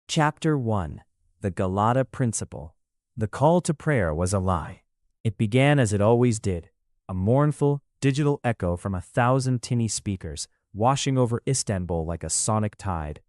Chapter 1. The Galata Principle. The call to prayer was a lie. It began as it always did, a mournful, digital echo from 1,000 tinny speakers, washing over Istanbul like a sonic tide.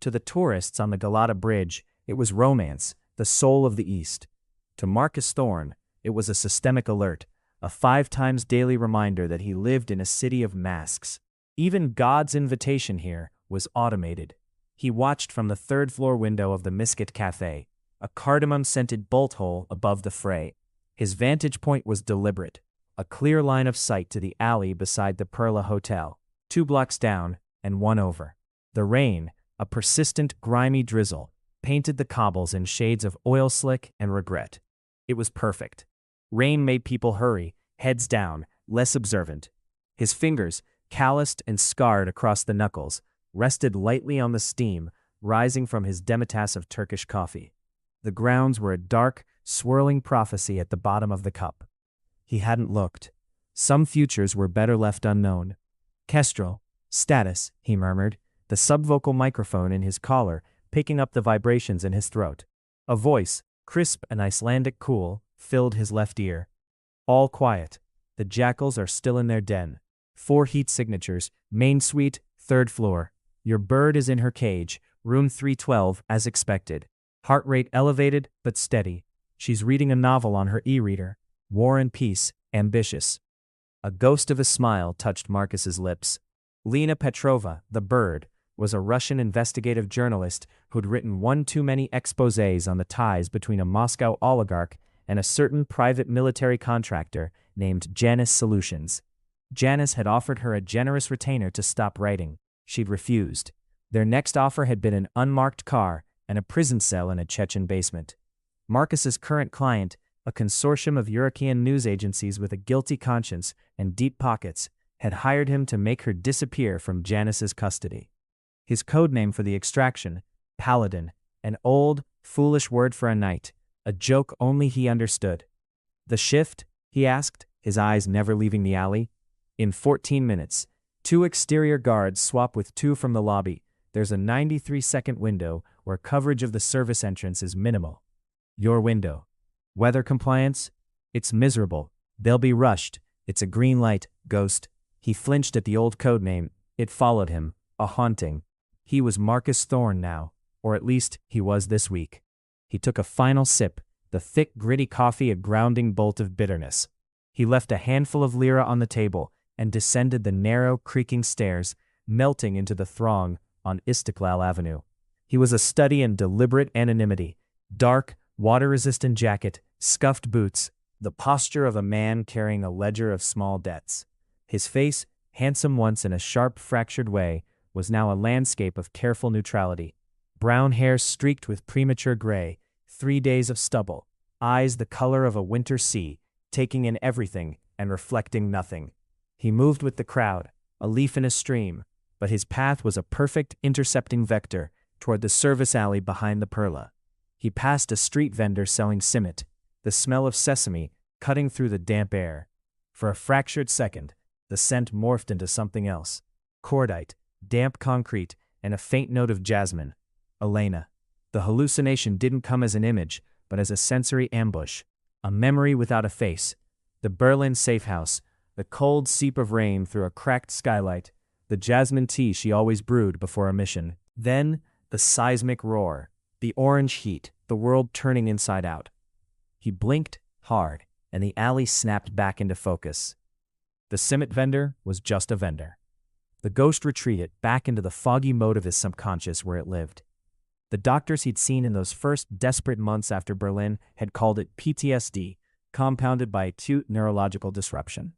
To the tourists on the Galata Bridge, it was romance, the soul of the East. To Marcus Thorne, it was a systemic alert, a 5 times daily reminder that he lived in a city of masks. Even God's invitation here was automated. He watched from the 3rd-floor window of the Misket Cafe, a cardamom-scented bolt hole above the fray. His vantage point was deliberate, a clear line of sight to the alley beside the Perla Hotel, 2 blocks down and 1 over. The rain, a persistent, grimy drizzle, painted the cobbles in shades of oil slick and regret. It was perfect. Rain made people hurry, heads down, less observant. His fingers, calloused and scarred across the knuckles, rested lightly on the steam rising from his demitasse of Turkish coffee. The grounds were a dark, swirling prophecy at the bottom of the cup. He hadn't looked. Some futures were better left unknown. Kestrel, status, he murmured, the subvocal microphone in his collar picking up the vibrations in his throat. A voice, crisp and Icelandic cool, filled his left ear. All quiet. The jackals are still in their den. 4 heat signatures, main suite, 3rd floor. Your bird is in her cage, room 312, as expected. Heart rate elevated, but steady. She's reading a novel on her e-reader. War and Peace, ambitious. A ghost of a smile touched Marcus's lips. Lena Petrova, the bird, was a Russian investigative journalist who'd written one too many exposés on the ties between a Moscow oligarch and a certain private military contractor named Janus Solutions. Janus had offered her a generous retainer to stop writing. She'd refused. Their next offer had been an unmarked car and a prison cell in a Chechen basement. Marcus's current client, a consortium of European news agencies with a guilty conscience and deep pockets, had hired him to make her disappear from Janus's custody. His codename for the extraction, Paladin, an old, foolish word for a knight, a joke only he understood. The shift? He asked, his eyes never leaving the alley. In 14 minutes. 2 exterior guards swap with 2 from the lobby. There's a 93-second window where coverage of the service entrance is minimal. Your window. Weather compliance? It's miserable. They'll be rushed. It's a green light, ghost. He flinched at the old codename. It followed him, a haunting. He was Marcus Thorne now, or at least he was this week. He took a final sip, the thick, gritty coffee a grounding bolt of bitterness. He left a handful of lira on the table and descended the narrow, creaking stairs, melting into the throng on Istiklal Avenue. He was a study in deliberate anonymity. Dark, water-resistant jacket, scuffed boots, the posture of a man carrying a ledger of small debts. His face, handsome once in a sharp, fractured way, was now a landscape of careful neutrality. Brown hair streaked with premature gray, 3 days of stubble, eyes the color of a winter sea, taking in everything and reflecting nothing. He moved with the crowd, a leaf in a stream, but his path was a perfect intercepting vector toward the service alley behind the Perla. He passed a street vendor selling simit, the smell of sesame cutting through the damp air. For a fractured second, the scent morphed into something else. Cordite, damp concrete, and a faint note of jasmine. Elena. The hallucination didn't come as an image, but as a sensory ambush. A memory without a face. The Berlin safe house. The cold seep of rain through a cracked skylight, the jasmine tea she always brewed before a mission. Then, the seismic roar, the orange heat, the world turning inside out. He blinked hard, and the alley snapped back into focus. The simit vendor was just a vendor. The ghost retreated back into the foggy mode of his subconscious where it lived. The doctors he'd seen in those first desperate months after Berlin had called it PTSD, compounded by acute neurological disruption.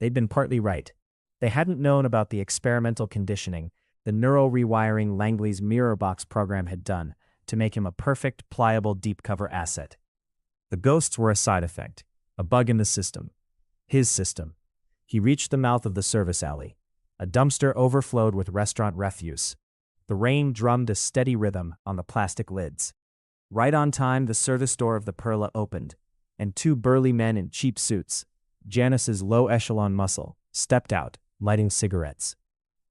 They'd been partly right. They hadn't known about the experimental conditioning the neural rewiring Langley's mirror box program had done to make him a perfect, pliable deep cover asset. The ghosts were a side effect, a bug in the system. His system. He reached the mouth of the service alley. A dumpster overflowed with restaurant refuse. The rain drummed a steady rhythm on the plastic lids. Right on time, the service door of the Perla opened, and 2 burly men in cheap suits, Janus's low-echelon muscle, stepped out, lighting cigarettes.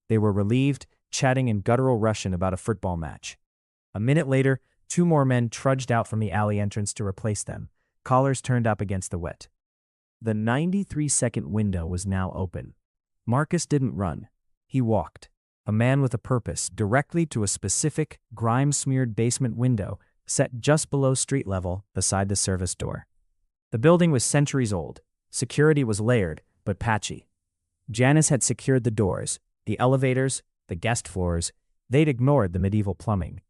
They were relieved, chatting in guttural Russian about a football match. A minute later, 2 more men trudged out from the alley entrance to replace them, collars turned up against the wet. The 93-second window was now open. Marcus didn't run. He walked, a man with a purpose, directly to a specific, grime-smeared basement window set just below street level beside the service door. The building was centuries old. Security was layered, but patchy. Janice had secured the doors, the elevators, the guest floors. They'd ignored the medieval plumbing.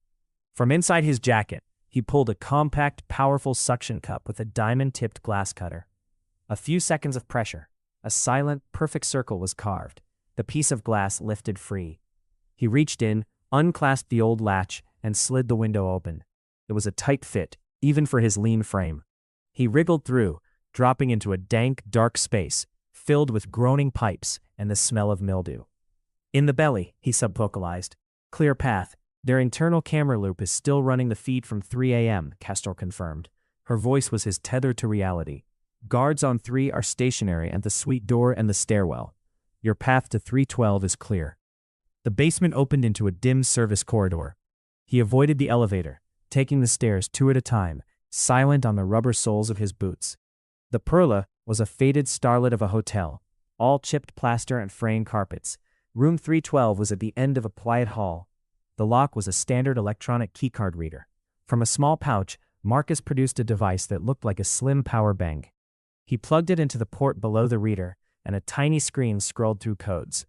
From inside his jacket, he pulled a compact, powerful suction cup with a diamond-tipped glass cutter. A few seconds of pressure. A silent, perfect circle was carved. The piece of glass lifted free. He reached in, unclasped the old latch, and slid the window open. It was a tight fit, even for his lean frame. He wriggled through, dropping into a dank, dark space, filled with groaning pipes and the smell of mildew. In the belly, he subvocalized. Clear path. Their internal camera loop is still running the feed from 3 a.m., Kestrel confirmed. Her voice was his tether to reality. Guards on 3 are stationary at the suite door and the stairwell. Your path to 312 is clear. The basement opened into a dim service corridor. He avoided the elevator, taking the stairs 2 at a time, silent on the rubber soles of his boots. The Perla was a faded starlet of a hotel, all chipped plaster and fraying carpets. Room 312 was at the end of a quiet hall. The lock was a standard electronic keycard reader. From a small pouch, Marcus produced a device that looked like a slim power bank. He plugged it into the port below the reader, and a tiny screen scrolled through codes.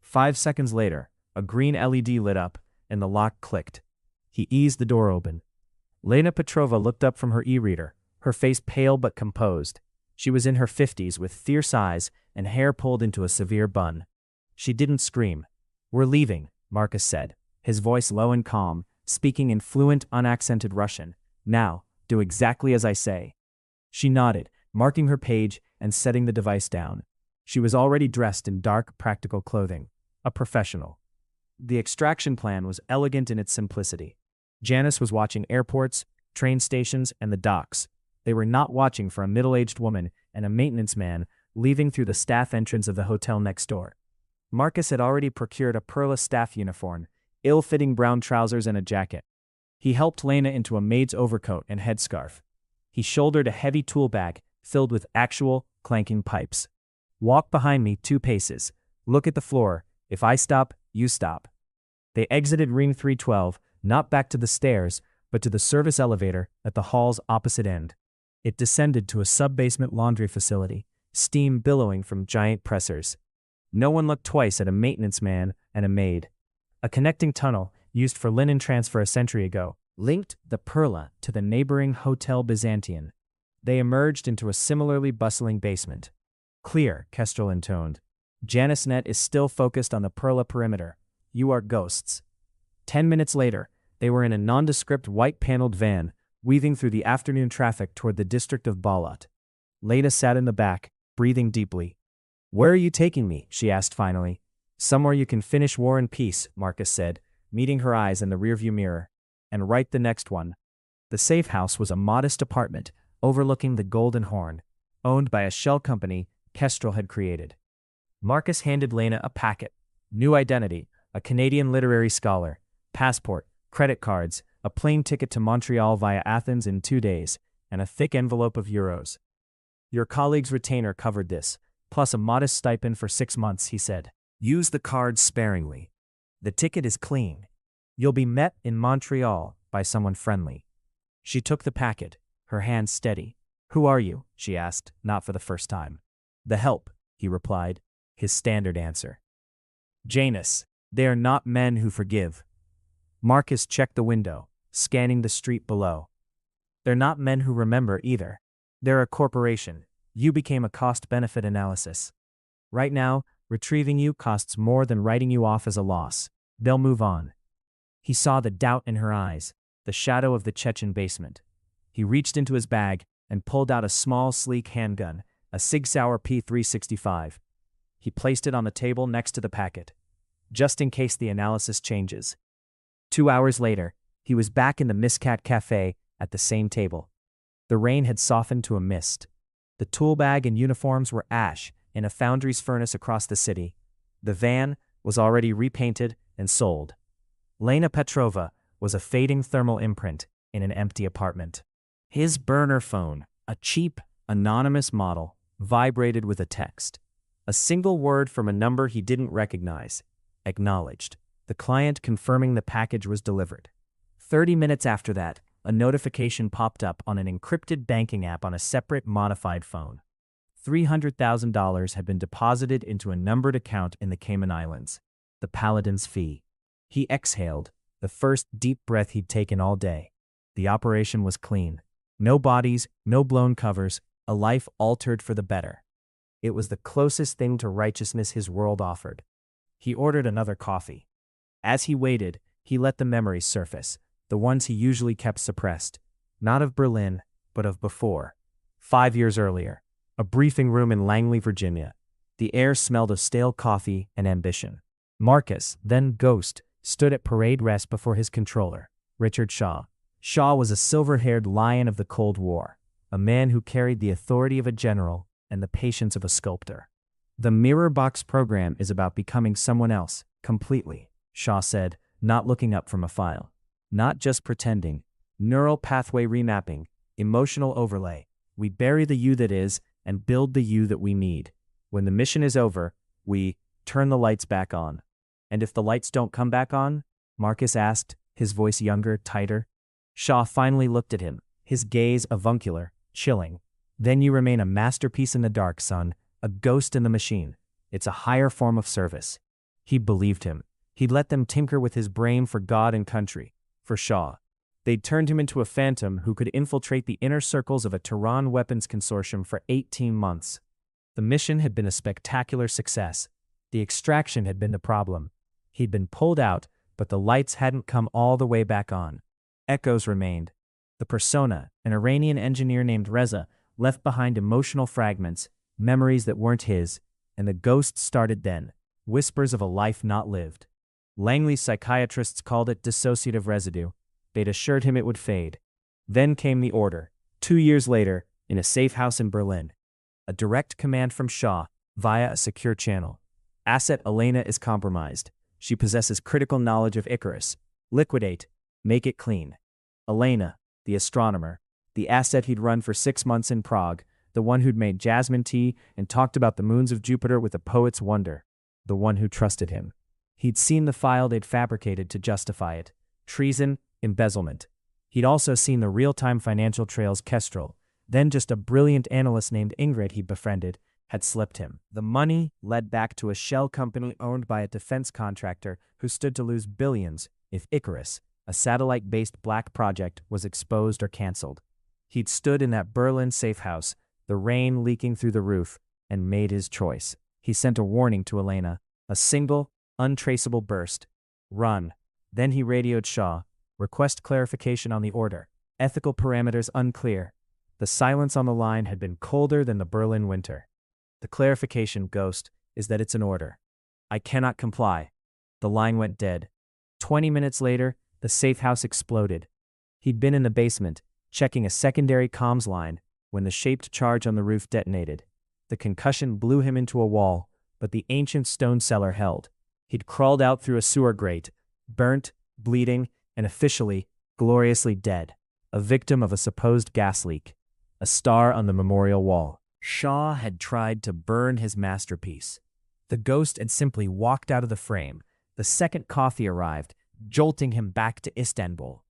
5 seconds later, a green LED lit up, and the lock clicked. He eased the door open. Lena Petrova looked up from her e-reader, her face pale but composed. She was in her 50s with fierce eyes and hair pulled into a severe bun. She didn't scream. "We're leaving," Marcus said, his voice low and calm, speaking in fluent, unaccented Russian. "Now, do exactly as I say." She nodded, marking her page and setting the device down. She was already dressed in dark, practical clothing. A professional. The extraction plan was elegant in its simplicity. Janice was watching airports, train stations, and the docks. They were not watching for a middle-aged woman and a maintenance man leaving through the staff entrance of the hotel next door. Marcus had already procured a Perla staff uniform, ill-fitting brown trousers and a jacket. He helped Lena into a maid's overcoat and headscarf. He shouldered a heavy tool bag filled with actual, clanking pipes. "Walk behind me 2 paces. Look at the floor. If I stop, you stop." They exited Ring 312, not back to the stairs, but to the service elevator at the hall's opposite end. It descended to a sub-basement laundry facility, steam billowing from giant pressers. No one looked twice at a maintenance man and a maid. A connecting tunnel, used for linen transfer a century ago, linked the Perla to the neighboring Hotel Byzantium. They emerged into a similarly bustling basement. "Clear," Kestrel intoned. "Janice Net is still focused on the Perla perimeter. You are ghosts." 10 minutes later, they were in a nondescript white-paneled van, weaving through the afternoon traffic toward the district of Balat. Lena sat in the back, breathing deeply. "Where are you taking me?" she asked finally. "Somewhere you can finish war in peace," Marcus said, meeting her eyes in the rearview mirror. "And write the next one." The safe house was a modest apartment overlooking the Golden Horn, owned by a shell company Kestrel had created. Marcus handed Lena a packet. New identity, a Canadian literary scholar, passport, credit cards, a plane ticket to Montreal via Athens in 2 days, and a thick envelope of euros. "Your colleague's retainer covered this, plus a modest stipend for 6 months," he said. "Use the cards sparingly. The ticket is clean. You'll be met in Montreal by someone friendly." She took the packet, her hand steady. "Who are you?" she asked, not for the first time. "The help," he replied, his standard answer. "Janus, they are not men who forgive." Marcus checked the window, scanning the street below. "They're not men who remember either. They're a corporation. You became a cost-benefit analysis. Right now, retrieving you costs more than writing you off as a loss. They'll move on." He saw the doubt in her eyes, the shadow of the Chechen basement. He reached into his bag and pulled out a small, sleek handgun, a Sig Sauer P365. He placed it on the table next to the packet, just in case the analysis changes. 2 hours later, he was back in the Miscat Cafe at the same table. The rain had softened to a mist. The tool bag and uniforms were ash in a foundry's furnace across the city. The van was already repainted and sold. Lena Petrova was a fading thermal imprint in an empty apartment. His burner phone, a cheap, anonymous model, vibrated with a text. A single word from a number he didn't recognize. Acknowledged. The client confirming the package was delivered. 30 minutes after that, a notification popped up on an encrypted banking app on a separate modified phone. $300,000 had been deposited into a numbered account in the Cayman Islands. The Paladin's fee. He exhaled, the first deep breath he'd taken all day. The operation was clean. No bodies, no blown covers, a life altered for the better. It was the closest thing to righteousness his world offered. He ordered another coffee. As he waited, he let the memories surface, the ones he usually kept suppressed. Not of Berlin, but of before. 5 years earlier. A briefing room in Langley, Virginia. The air smelled of stale coffee and ambition. Marcus, then Ghost, stood at parade rest before his controller, Richard Shaw. Shaw was a silver-haired lion of the Cold War, a man who carried the authority of a general and the patience of a sculptor. The Mirror Box program is about becoming someone else, completely, Shaw said, not looking up from a file. Not just pretending. Neural pathway remapping, emotional overlay. We bury the you that is and build the you that we need. When the mission is over, we turn the lights back on. And if the lights don't come back on? Marcus asked, his voice younger, tighter. Shaw finally looked at him, his gaze avuncular, chilling. Then you remain a masterpiece in the dark, son, a ghost in the machine. It's a higher form of service. He believed him. He'd let them tinker with his brain for God and country. For Shaw. They'd turned him into a phantom who could infiltrate the inner circles of a Tehran weapons consortium for 18 months. The mission had been a spectacular success. The extraction had been the problem. He'd been pulled out, but the lights hadn't come all the way back on. Echoes remained. The persona, an Iranian engineer named Reza, left behind emotional fragments, memories that weren't his, and the ghost started then, whispers of a life not lived. Langley's psychiatrists called it dissociative residue. They'd assured him it would fade. Then came the order, 2 years later, in a safe house in Berlin. A direct command from Shaw, via a secure channel. Asset Elena is compromised. She possesses critical knowledge of Icarus. Liquidate. Make it clean. Elena, the astronomer, the asset he'd run for 6 months in Prague, the one who'd made jasmine tea and talked about the moons of Jupiter with a poet's wonder, the one who trusted him. He'd seen the file they'd fabricated to justify it. Treason, embezzlement. He'd also seen the real-time financial trails Kestrel, then just a brilliant analyst named Ingrid he'd befriended, had slipped him. The money led back to a shell company owned by a defense contractor who stood to lose billions if Icarus, a satellite-based black project, was exposed or canceled. He'd stood in that Berlin safe house, the rain leaking through the roof, and made his choice. He sent a warning to Elena, a single, untraceable burst. Run. Then he radioed Shaw. Request clarification on the order. Ethical parameters unclear. The silence on the line had been colder than the Berlin winter. The clarification, Ghost, is that it's an order. I cannot comply. The line went dead. 20 minutes later, the safe house exploded. He'd been in the basement, checking a secondary comms line, when the shaped charge on the roof detonated. The concussion blew him into a wall, but the ancient stone cellar held. He'd crawled out through a sewer grate, burnt, bleeding, and officially, gloriously dead, a victim of a supposed gas leak. A star on the memorial wall. Shaw had tried to burn his masterpiece. The ghost had simply walked out of the frame. The second coffee arrived, jolting him back to Istanbul.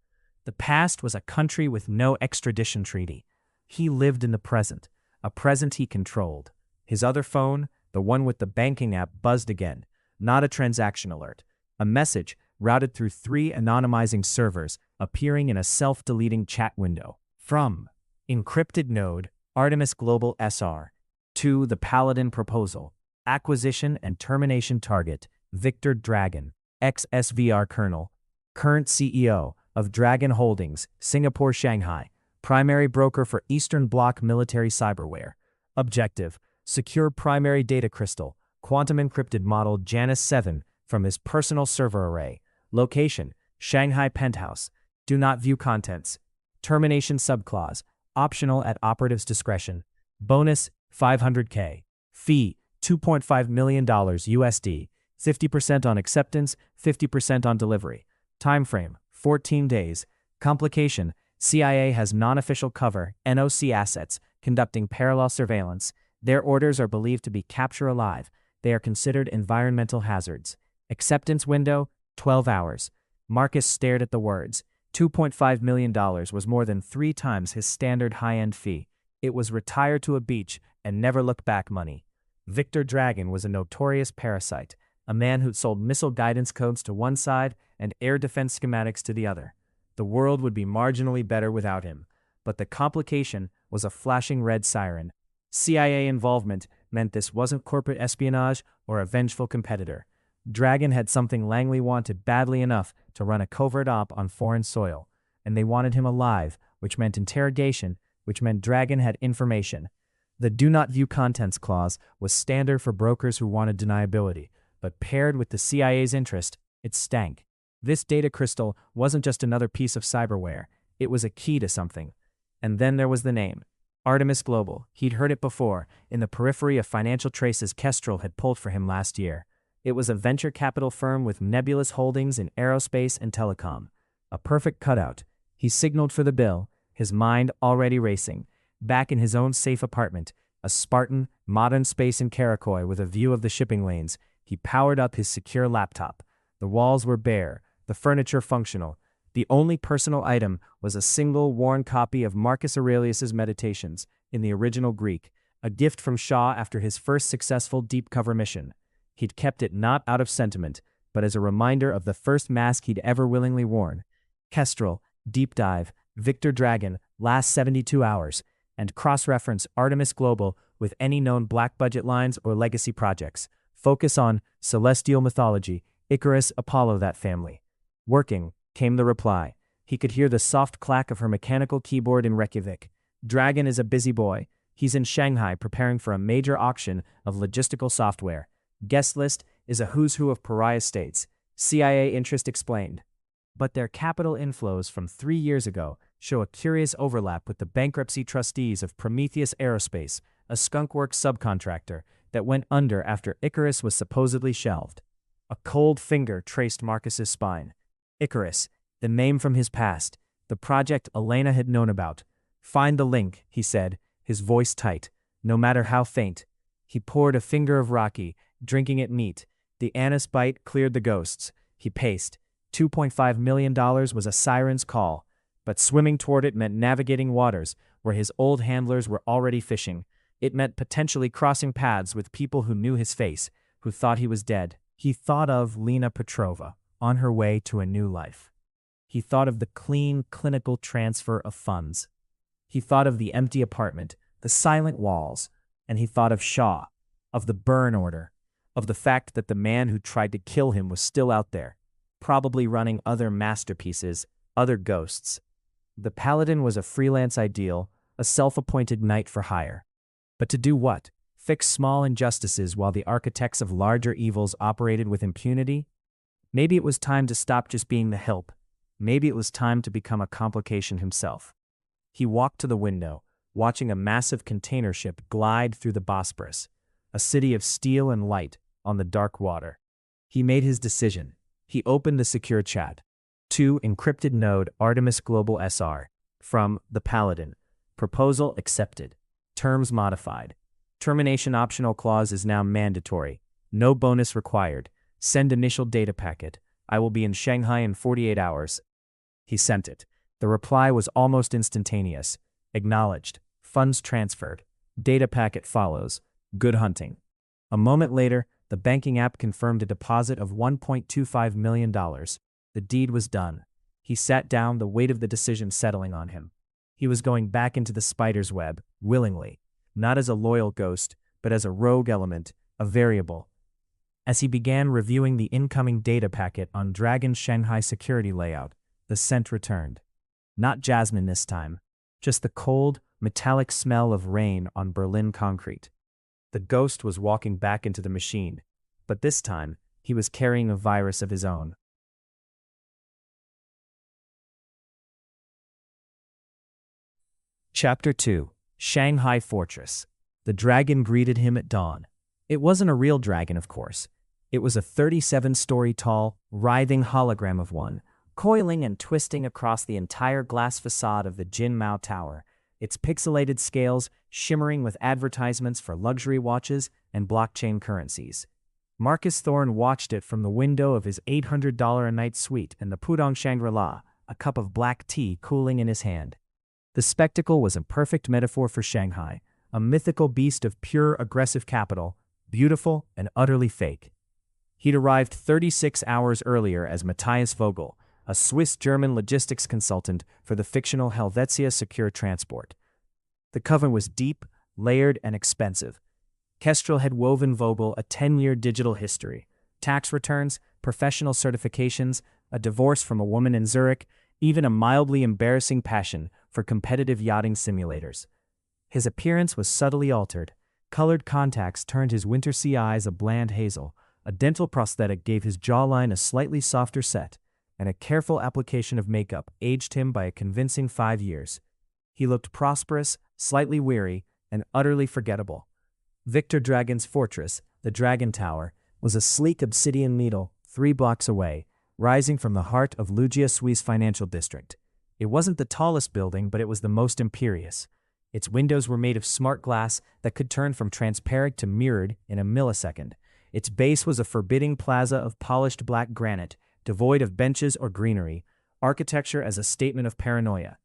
The past was a country with no extradition treaty. He lived in the present, a present he controlled. His other phone, the one with the banking app, buzzed again. Not a transaction alert. A message, routed through 3 anonymizing servers, appearing in a self-deleting chat window. From encrypted node, Artemis Global SR. To the Paladin proposal. Acquisition and termination target, Victor Dragon, ex-SVR Colonel. Current CEO of Dragon Holdings, Singapore, Shanghai. Primary broker for Eastern Bloc military cyberware. Objective, secure primary data crystal, quantum encrypted model Janus 7 from his personal server array. Location, Shanghai penthouse. Do not view contents. Termination subclause, optional at operative's discretion. Bonus, $500K. Fee, $2.5 million USD. 50% on acceptance, 50% on delivery. Timeframe, 14 days. Complication: CIA has non-official cover, NOC assets, conducting parallel surveillance. Their orders are believed to be capture alive. They are considered environmental hazards. Acceptance window: 12 hours. Marcus stared at the words. $2.5 million was more than 3 times his standard high-end fee. It was retire to a beach and never look back money. Victor Dragon was a notorious parasite, a man who'd sold missile guidance codes to one side and air defense schematics to the other. The world would be marginally better without him, but the complication was a flashing red siren. CIA involvement meant this wasn't corporate espionage or a vengeful competitor. Dragon had something Langley wanted badly enough to run a covert op on foreign soil, and they wanted him alive, which meant interrogation, which meant Dragon had information. The do not view contents clause was standard for brokers who wanted deniability, but paired with the CIA's interest, it stank. This data crystal wasn't just another piece of cyberware, it was a key to something. And then there was the name. Artemis Global. He'd heard it before, in the periphery of financial traces Kestrel had pulled for him last year. It was a venture capital firm with nebulous holdings in aerospace and telecom. A perfect cutout. He signaled for the bill, his mind already racing. Back in his own safe apartment, a Spartan, modern space in Karakoy with a view of the shipping lanes, he powered up his secure laptop. The walls were bare, the furniture functional. The only personal item was a single worn copy of Marcus Aurelius's Meditations, in the original Greek, a gift from Shaw after his first successful deep cover mission. He'd kept it not out of sentiment, but as a reminder of the first mask he'd ever willingly worn. Kestrel, Deep Dive, Victor Dragon, Last 72 Hours, and cross-reference Artemis Global with any known black budget lines or legacy projects. Focus on celestial mythology, Icarus, Apollo, that family. Working, came the reply. He could hear the soft clack of her mechanical keyboard in Reykjavik. Dragon is a busy boy. He's in Shanghai preparing for a major auction of logistical software. Guest list is a who's who of pariah states. CIA interest explained. But their capital inflows from 3 years ago show a curious overlap with the bankruptcy trustees of Prometheus Aerospace, a skunkworks subcontractor that went under after Icarus was supposedly shelved. A cold finger traced Marcus's spine. Icarus, the name from his past, the project Elena had known about. Find the link, he said, his voice tight, no matter how faint. He poured a finger of Rocky, drinking it neat. The anise bite cleared the ghosts. He paced. $2.5 million was a siren's call, but swimming toward it meant navigating waters where his old handlers were already fishing. It meant potentially crossing paths with people who knew his face, who thought he was dead. He thought of Lena Petrova, on her way to a new life. He thought of the clean, clinical transfer of funds. He thought of the empty apartment, the silent walls, and he thought of Shaw, of the burn order, of the fact that the man who tried to kill him was still out there, probably running other masterpieces, other ghosts. The Paladin was a freelance ideal, a self-appointed knight for hire. But to do what? Fix small injustices while the architects of larger evils operated with impunity? Maybe it was time to stop just being the help. Maybe it was time to become a complication himself. He walked to the window, watching a massive container ship glide through the Bosporus, a city of steel and light on the dark water. He made his decision. He opened the secure chat. To encrypted node Artemis Global SR. From the Paladin. Proposal accepted. Terms modified. Termination optional clause is now mandatory. No bonus required. Send initial data packet. I will be in Shanghai in 48 hours. He sent it. The reply was almost instantaneous. Acknowledged. Funds transferred. Data packet follows. Good hunting. A moment later, the banking app confirmed a deposit of $1.25 million. The deed was done. He sat down, the weight of the decision settling on him. He was going back into the spider's web, willingly, not as a loyal ghost, but as a rogue element, a variable. As he began reviewing the incoming data packet on Dragon's Shanghai security layout, the scent returned. Not jasmine this time, just the cold, metallic smell of rain on Berlin concrete. The ghost was walking back into the machine, but this time, he was carrying a virus of his own. Chapter 2. Shanghai Fortress. The dragon greeted him at dawn. It wasn't a real dragon, of course. It was a 37-story tall, writhing hologram of one, coiling and twisting across the entire glass facade of the Jin Mao Tower, its pixelated scales shimmering with advertisements for luxury watches and blockchain currencies. Marcus Thorne watched it from the window of his $800 a night suite in the Pudong Shangri-La, a cup of black tea cooling in his hand. The spectacle was a perfect metaphor for Shanghai, a mythical beast of pure aggressive capital, beautiful and utterly fake. He'd arrived 36 hours earlier as Matthias Vogel, a Swiss-German logistics consultant for the fictional Helvetia Secure Transport. The cover was deep, layered, and expensive. Kestrel had woven Vogel a 10-year digital history, tax returns, professional certifications, a divorce from a woman in Zurich, even a mildly embarrassing passion for competitive yachting simulators. His appearance was subtly altered. Colored contacts turned his winter sea eyes a bland hazel, a dental prosthetic gave his jawline a slightly softer set, and a careful application of makeup aged him by a convincing 5 years. He looked prosperous, slightly weary, and utterly forgettable. Victor Dragon's fortress, the Dragon Tower, was a sleek obsidian needle 3 blocks away, rising from the heart of Lugia Suisse financial district. It wasn't the tallest building, but it was the most imperious. Its windows were made of smart glass that could turn from transparent to mirrored in a millisecond. Its base was a forbidding plaza of polished black granite, devoid of benches or greenery, architecture as a statement of paranoia.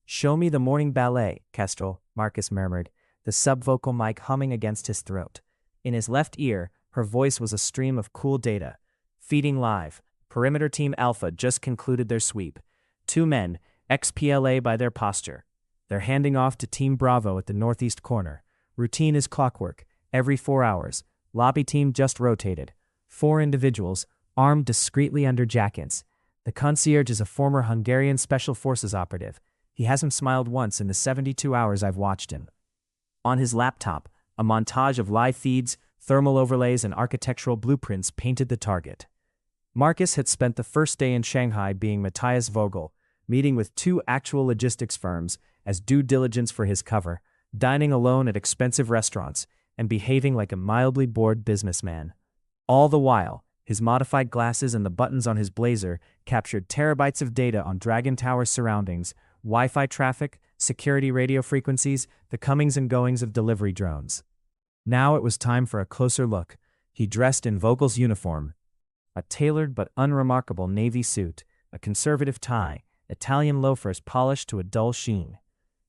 "Show me the morning ballet, Kestrel," Marcus murmured, the subvocal mic humming against his throat. In his left ear, her voice was a stream of cool data. Feeding live. Perimeter Team Alpha just concluded their sweep. 2 men, ex-PLA by their posture. They're handing off to Team Bravo at the northeast corner. Routine is clockwork, every 4 hours. Lobby team just rotated. 4 individuals, armed discreetly under jackets. The concierge is a former Hungarian Special Forces operative. He hasn't smiled once in the 72 hours I've watched him. On his laptop, a montage of live feeds, thermal overlays, and architectural blueprints painted the target. Marcus had spent the first day in Shanghai being Matthias Vogel, meeting with 2 actual logistics firms as due diligence for his cover, dining alone at expensive restaurants, and behaving like a mildly bored businessman. All the while, his modified glasses and the buttons on his blazer captured terabytes of data on Dragon Tower's surroundings, Wi-Fi traffic, security radio frequencies, the comings and goings of delivery drones. Now it was time for a closer look. He dressed in Vogel's uniform, a tailored but unremarkable navy suit, a conservative tie, Italian loafers polished to a dull sheen.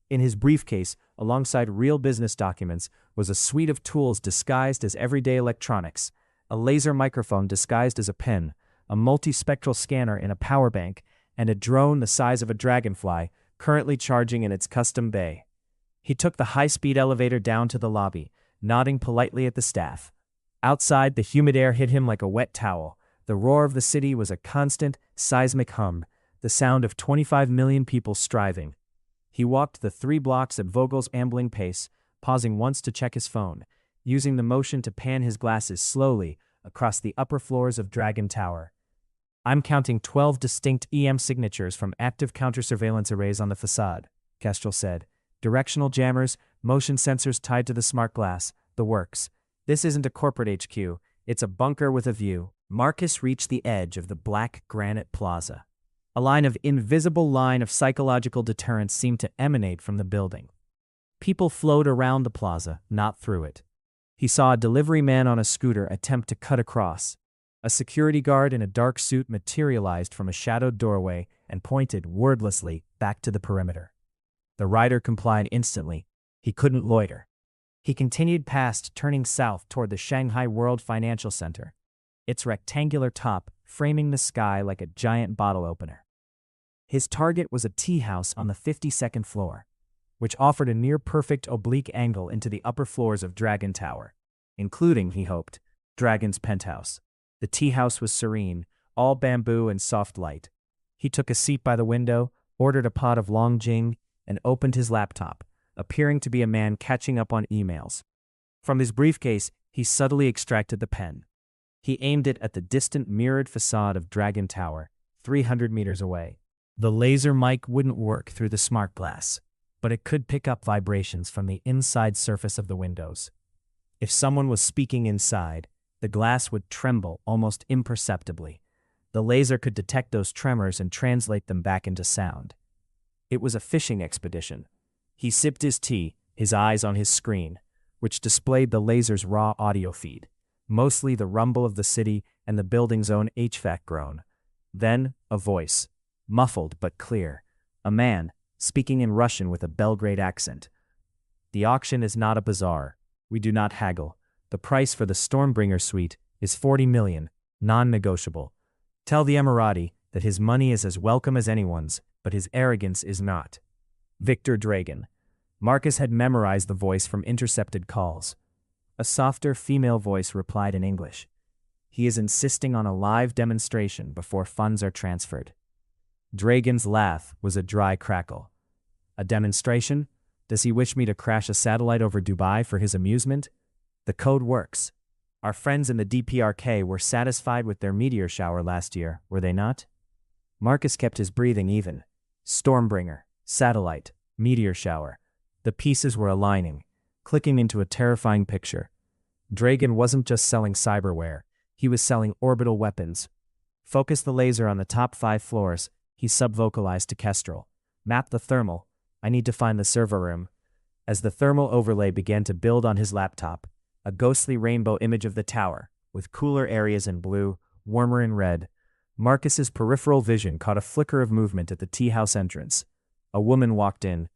In his briefcase, alongside real business documents, was a suite of tools disguised as everyday electronics, a laser microphone disguised as a pen, a multispectral scanner in a power bank, and a drone the size of a dragonfly, currently charging in its custom bay. He took the high-speed elevator down to the lobby, nodding politely at the staff. Outside, the humid air hit him like a wet towel. The roar of the city was a constant, seismic hum, the sound of 25 million people striving. He walked the 3 blocks at Vogel's ambling pace, pausing once to check his phone, using the motion to pan his glasses slowly across the upper floors of Dragon Tower. "I'm counting 12 distinct EM signatures from active counter-surveillance arrays on the facade," Kestrel said. "Directional jammers, motion sensors tied to the smart glass, the works. This isn't a corporate HQ, it's a bunker with a view." Marcus reached the edge of the black granite plaza. A invisible line of psychological deterrence seemed to emanate from the building. People flowed around the plaza, not through it. He saw a delivery man on a scooter attempt to cut across. A security guard in a dark suit materialized from a shadowed doorway and pointed wordlessly back to the perimeter. The rider complied instantly. He couldn't loiter. He continued past, turning south toward the Shanghai World Financial Center, its rectangular top framing the sky like a giant bottle opener. His target was a tea house on the 52nd floor, which offered a near-perfect oblique angle into the upper floors of Dragon Tower, including, he hoped, Dragon's penthouse. The tea house was serene, all bamboo and soft light. He took a seat by the window, ordered a pot of long jing, and opened his laptop, appearing to be a man catching up on emails. From his briefcase, he subtly extracted the pen. He aimed it at the distant mirrored facade of Dragon Tower, 300 meters away. The laser mic wouldn't work through the smart glass, but it could pick up vibrations from the inside surface of the windows. If someone was speaking inside, the glass would tremble almost imperceptibly. The laser could detect those tremors and translate them back into sound. It was a fishing expedition. He sipped his tea, his eyes on his screen, which displayed the laser's raw audio feed, mostly the rumble of the city and the building's own HVAC groan. Then, a voice, muffled but clear, a man, speaking in Russian with a Belgrade accent. The auction is not a bazaar. We do not haggle. The price for the Stormbringer suite is 40 million, non-negotiable. Tell the Emirati that his money is as welcome as anyone's, but his arrogance is not. Victor Dragon. Marcus had memorized the voice from intercepted calls. A softer female voice replied in English. He is insisting on a live demonstration before funds are transferred. Dragon's laugh was a dry crackle. A demonstration? Does he wish me to crash a satellite over Dubai for his amusement? The code works. Our friends in the DPRK were satisfied with their meteor shower last year, were they not? Marcus kept his breathing even. Stormbringer, satellite, meteor shower. The pieces were aligning, clicking into a terrifying picture. Dragon wasn't just selling cyberware, he was selling orbital weapons. Focus the laser on the top 5 floors, he subvocalized to Kestrel. Map the thermal. I need to find the server room. As the thermal overlay began to build on his laptop, a ghostly rainbow image of the tower, with cooler areas in blue, warmer in red, Marcus's peripheral vision caught a flicker of movement at the tea house entrance. A woman walked in,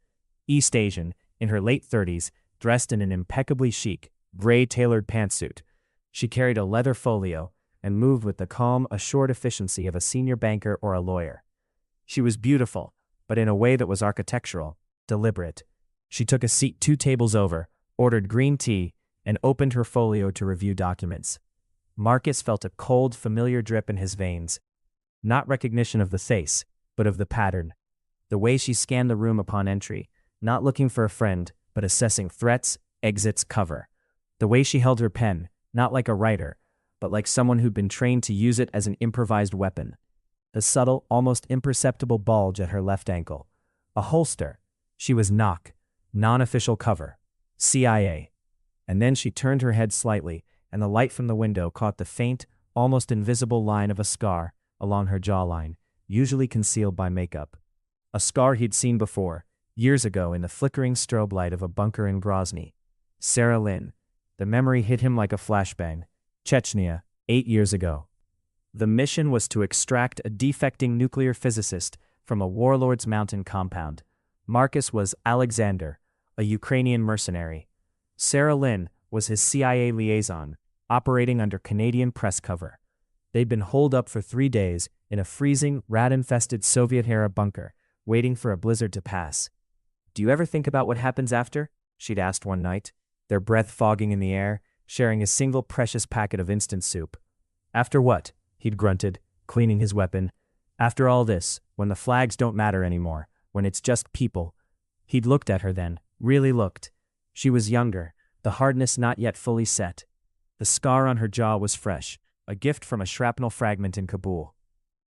East Asian, in her late 30s, dressed in an impeccably chic, gray-tailored pantsuit. She carried a leather folio and moved with the calm, assured efficiency of a senior banker or a lawyer. She was beautiful, but in a way that was architectural, deliberate. She took a seat 2 tables over, ordered green tea, and opened her folio to review documents. Marcus felt a cold, familiar drip in his veins. Not recognition of the face, but of the pattern. The way she scanned the room upon entry, not looking for a friend, but assessing threats, exits, cover. The way she held her pen, not like a writer, but like someone who'd been trained to use it as an improvised weapon. The subtle, almost imperceptible bulge at her left ankle. A holster. She was NOC, non-official cover. CIA. And then she turned her head slightly, and the light from the window caught the faint, almost invisible line of a scar along her jawline, usually concealed by makeup. A scar he'd seen before, years ago in the flickering strobe light of a bunker in Grozny. Sarah Lynn. The memory hit him like a flashbang. Chechnya, 8 years ago. The mission was to extract a defecting nuclear physicist from a warlord's mountain compound. Marcus was Alexander, a Ukrainian mercenary. Sarah Lynn was his CIA liaison, operating under Canadian press cover. They'd been holed up for 3 days in a freezing, rat-infested Soviet-era bunker, waiting for a blizzard to pass. "Do you ever think about what happens after?" she'd asked one night, their breath fogging in the air, sharing a single precious packet of instant soup. "After what?" he'd grunted, cleaning his weapon. "After all this, when the flags don't matter anymore, when it's just people." He'd looked at her then, really looked. She was younger, the hardness not yet fully set. The scar on her jaw was fresh, a gift from a shrapnel fragment in Kabul.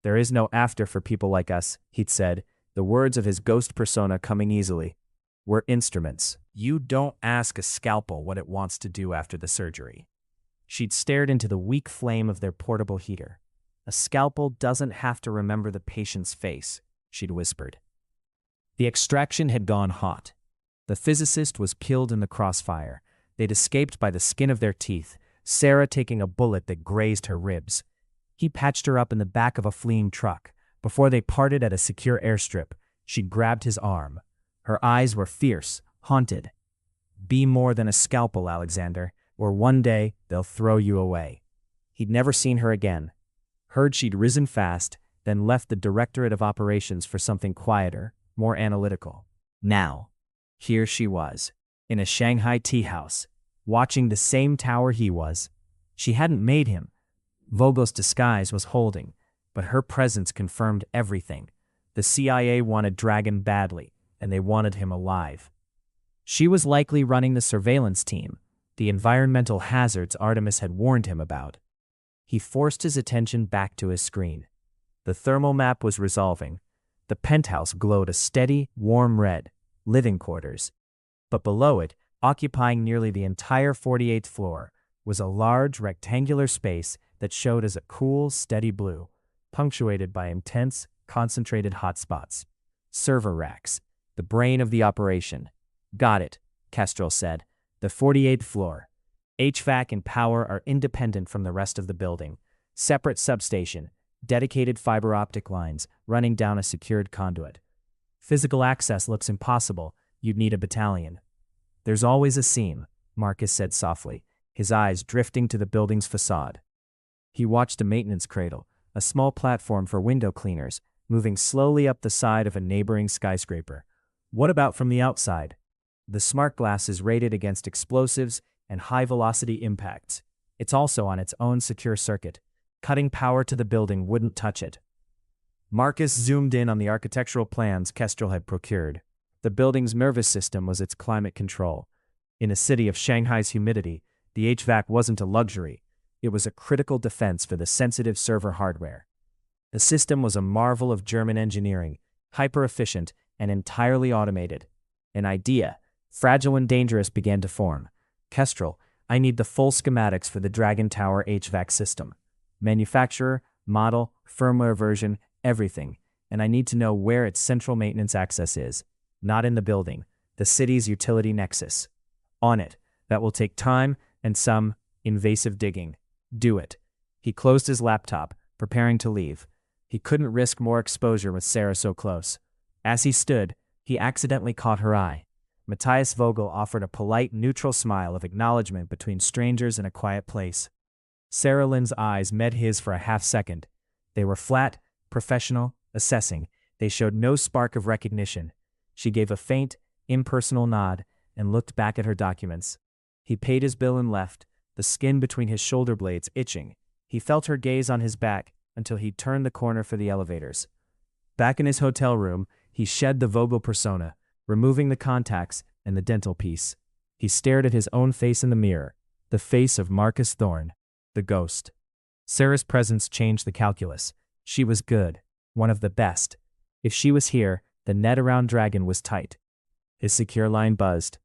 "There is no after for people like us," he'd said, the words of his ghost persona coming easily. "We're instruments. You don't ask a scalpel what it wants to do after the surgery." She'd stared into the weak flame of their portable heater. "A scalpel doesn't have to remember the patient's face," she'd whispered. The extraction had gone hot. The physicist was killed in the crossfire. They'd escaped by the skin of their teeth, Sarah taking a bullet that grazed her ribs. He patched her up in the back of a fleeing truck. Before they parted at a secure airstrip, she'd grabbed his arm. Her eyes were fierce, haunted. "Be more than a scalpel, Alexander, or one day they'll throw you away." He'd never seen her again. Heard she'd risen fast, then left the Directorate of Operations for something quieter, more analytical. Now, here she was, in a Shanghai tea house, watching the same tower he was. She hadn't made him. Vogel's disguise was holding, but her presence confirmed everything. The CIA wanted Dragon badly, and they wanted him alive. She was likely running the surveillance team, the environmental hazards Artemis had warned him about. He forced his attention back to his screen. The thermal map was resolving. The penthouse glowed a steady, warm red, living quarters. But below it, occupying nearly the entire 48th floor, was a large rectangular space that showed as a cool, steady blue. punctuated by intense, concentrated hotspots. Server racks, the brain of the operation. Got it, Kestrel said. The 48th floor. HVAC and power are independent from the rest of the building. Separate substation, dedicated fiber optic lines running down a secured conduit. Physical access looks impossible. You'd need a battalion. There's always a seam, Marcus said softly, his eyes drifting to the building's facade. He watched a maintenance cradle, a small platform for window cleaners, moving slowly up the side of a neighboring skyscraper. What about from the outside? The smart glass is rated against explosives and high-velocity impacts. It's also on its own secure circuit. Cutting power to the building wouldn't touch it. Marcus zoomed in on the architectural plans Kestrel had procured. The building's nervous system was its climate control. In a city of Shanghai's humidity, the HVAC wasn't a luxury. It was a critical defense for the sensitive server hardware. The system was a marvel of German engineering, hyper-efficient and entirely automated. An idea, fragile and dangerous, began to form. Kestrel, I need the full schematics for the Dragon Tower HVAC system. Manufacturer, model, firmware version, everything. And I need to know where its central maintenance access is. Not in the building, the city's utility nexus. On it. That will take time and some invasive digging. Do it. He closed his laptop, preparing to leave. He couldn't risk more exposure with Sarah so close. As he stood, he accidentally caught her eye. Matthias Vogel offered a polite, neutral smile of acknowledgement between strangers in a quiet place. Sarah Lynn's eyes met his for a half-second. They were flat, professional, assessing. They showed no spark of recognition. She gave a faint, impersonal nod and looked back at her documents. He paid his bill and left, the skin between his shoulder blades itching. He felt her gaze on his back until he turned the corner for the elevators. Back in his hotel room, he shed the Vogel persona, removing the contacts and the dental piece. He stared at his own face in the mirror, the face of Marcus Thorne, the ghost. Sarah's presence changed the calculus. She was good, one of the best. If she was here, the net around Dragon was tight. His secure line buzzed.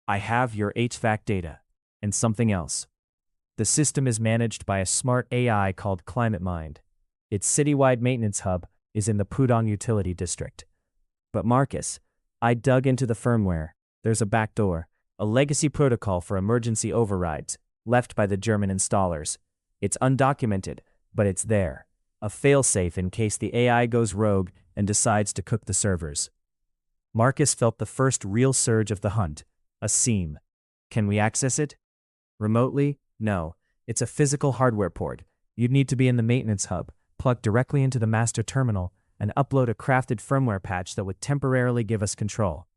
I have your HVAC data, and something else. The system is managed by a smart AI called ClimateMind. Its citywide maintenance hub is in the Pudong Utility District. But Marcus, I dug into the firmware. There's a backdoor, a legacy protocol for emergency overrides, left by the German installers. It's undocumented, but it's there. A failsafe in case the AI goes rogue and decides to cook the servers. Marcus felt the first real surge of the hunt. A seam. Can we access it? Remotely? No. It's a physical hardware port. You'd need to be in the maintenance hub, plug directly into the master terminal, and upload a crafted firmware patch that would temporarily give us control.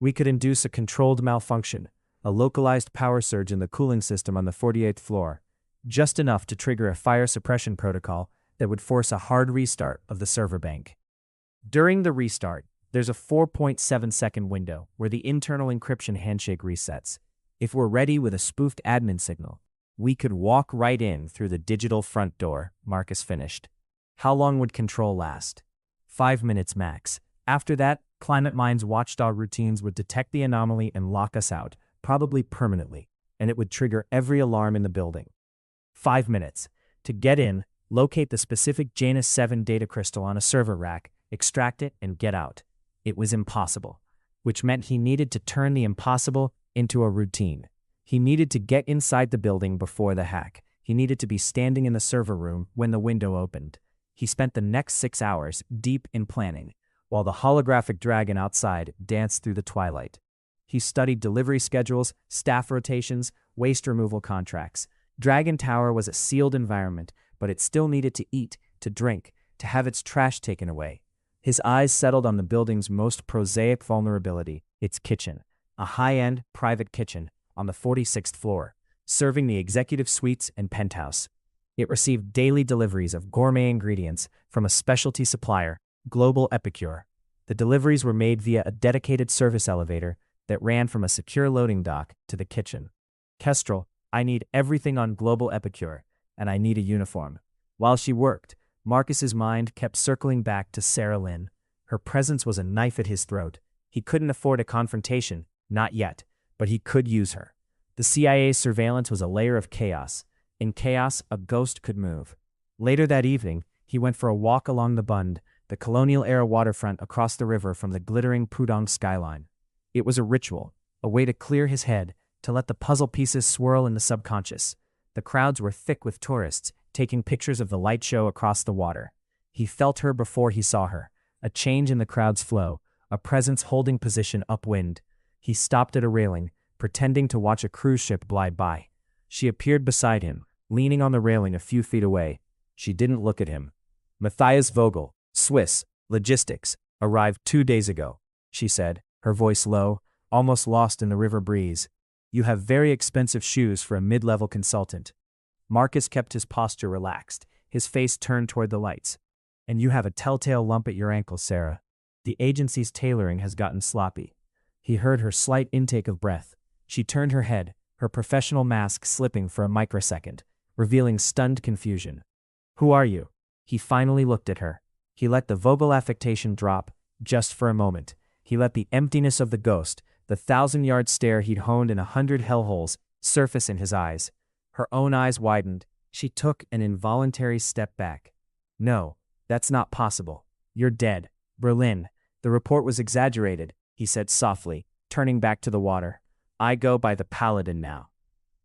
We could induce a controlled malfunction, a localized power surge in the cooling system on the 48th floor, just enough to trigger a fire suppression protocol that would force a hard restart of the server bank. During the restart, there's a 4.7-second window where the internal encryption handshake resets. If we're ready with a spoofed admin signal, we could walk right in through the digital front door, Marcus finished. How long would control last? 5 minutes max. After that, ClimateMind's watchdog routines would detect the anomaly and lock us out, probably permanently, and it would trigger every alarm in the building. 5 minutes. To get in, locate the specific Janus 7 data crystal on a server rack, extract it, and get out. It was impossible, which meant he needed to turn the impossible into a routine. He needed to get inside the building before the hack. He needed to be standing in the server room when the window opened. He spent the next 6 hours deep in planning, while the holographic dragon outside danced through the twilight. He studied delivery schedules, staff rotations, waste removal contracts. Dragon Tower was a sealed environment, but it still needed to eat, to drink, to have its trash taken away. His eyes settled on the building's most prosaic vulnerability, its kitchen, a high-end, private kitchen on the 46th floor, serving the executive suites and penthouse. It received daily deliveries of gourmet ingredients from a specialty supplier, Global Epicure. The deliveries were made via a dedicated service elevator that ran from a secure loading dock to the kitchen. Kestrel, I need everything on Global Epicure, and I need a uniform. While she worked, Marcus's mind kept circling back to Sarah Lynn. Her presence was a knife at his throat. He couldn't afford a confrontation, not yet, but he could use her. The CIA's surveillance was a layer of chaos. In chaos, a ghost could move. Later that evening, He went for a walk along the Bund, the colonial-era waterfront across the river from the glittering Pudong skyline. It was a ritual, a way to clear his head, to let the puzzle pieces swirl in the subconscious. The crowds were thick with tourists, taking pictures of the light show across the water. He felt her before he saw her, a change in the crowd's flow, a presence holding position upwind. He stopped at a railing, pretending to watch a cruise ship glide by. She appeared beside him, leaning on the railing a few feet away. She didn't look at him. Matthias Vogel, Swiss, Logistics, arrived 2 days ago, she said, her voice low, almost lost in the river breeze. You have very expensive shoes for a mid-level consultant. Marcus kept his posture relaxed, his face turned toward the lights. And you have a telltale lump at your ankle, Sarah. The agency's tailoring has gotten sloppy. He heard her slight intake of breath. She turned her head, her professional mask slipping for a microsecond, revealing stunned confusion. Who are you? He finally looked at her. He let the Vogel affectation drop, just for a moment. He let the emptiness of the ghost, the 1,000-yard stare he'd honed in 100 hellholes, surface in his eyes. Her own eyes widened. She took an involuntary step back. No, that's not possible. You're dead. Berlin. The report was exaggerated, he said softly, turning back to the water. I go by the Paladin now.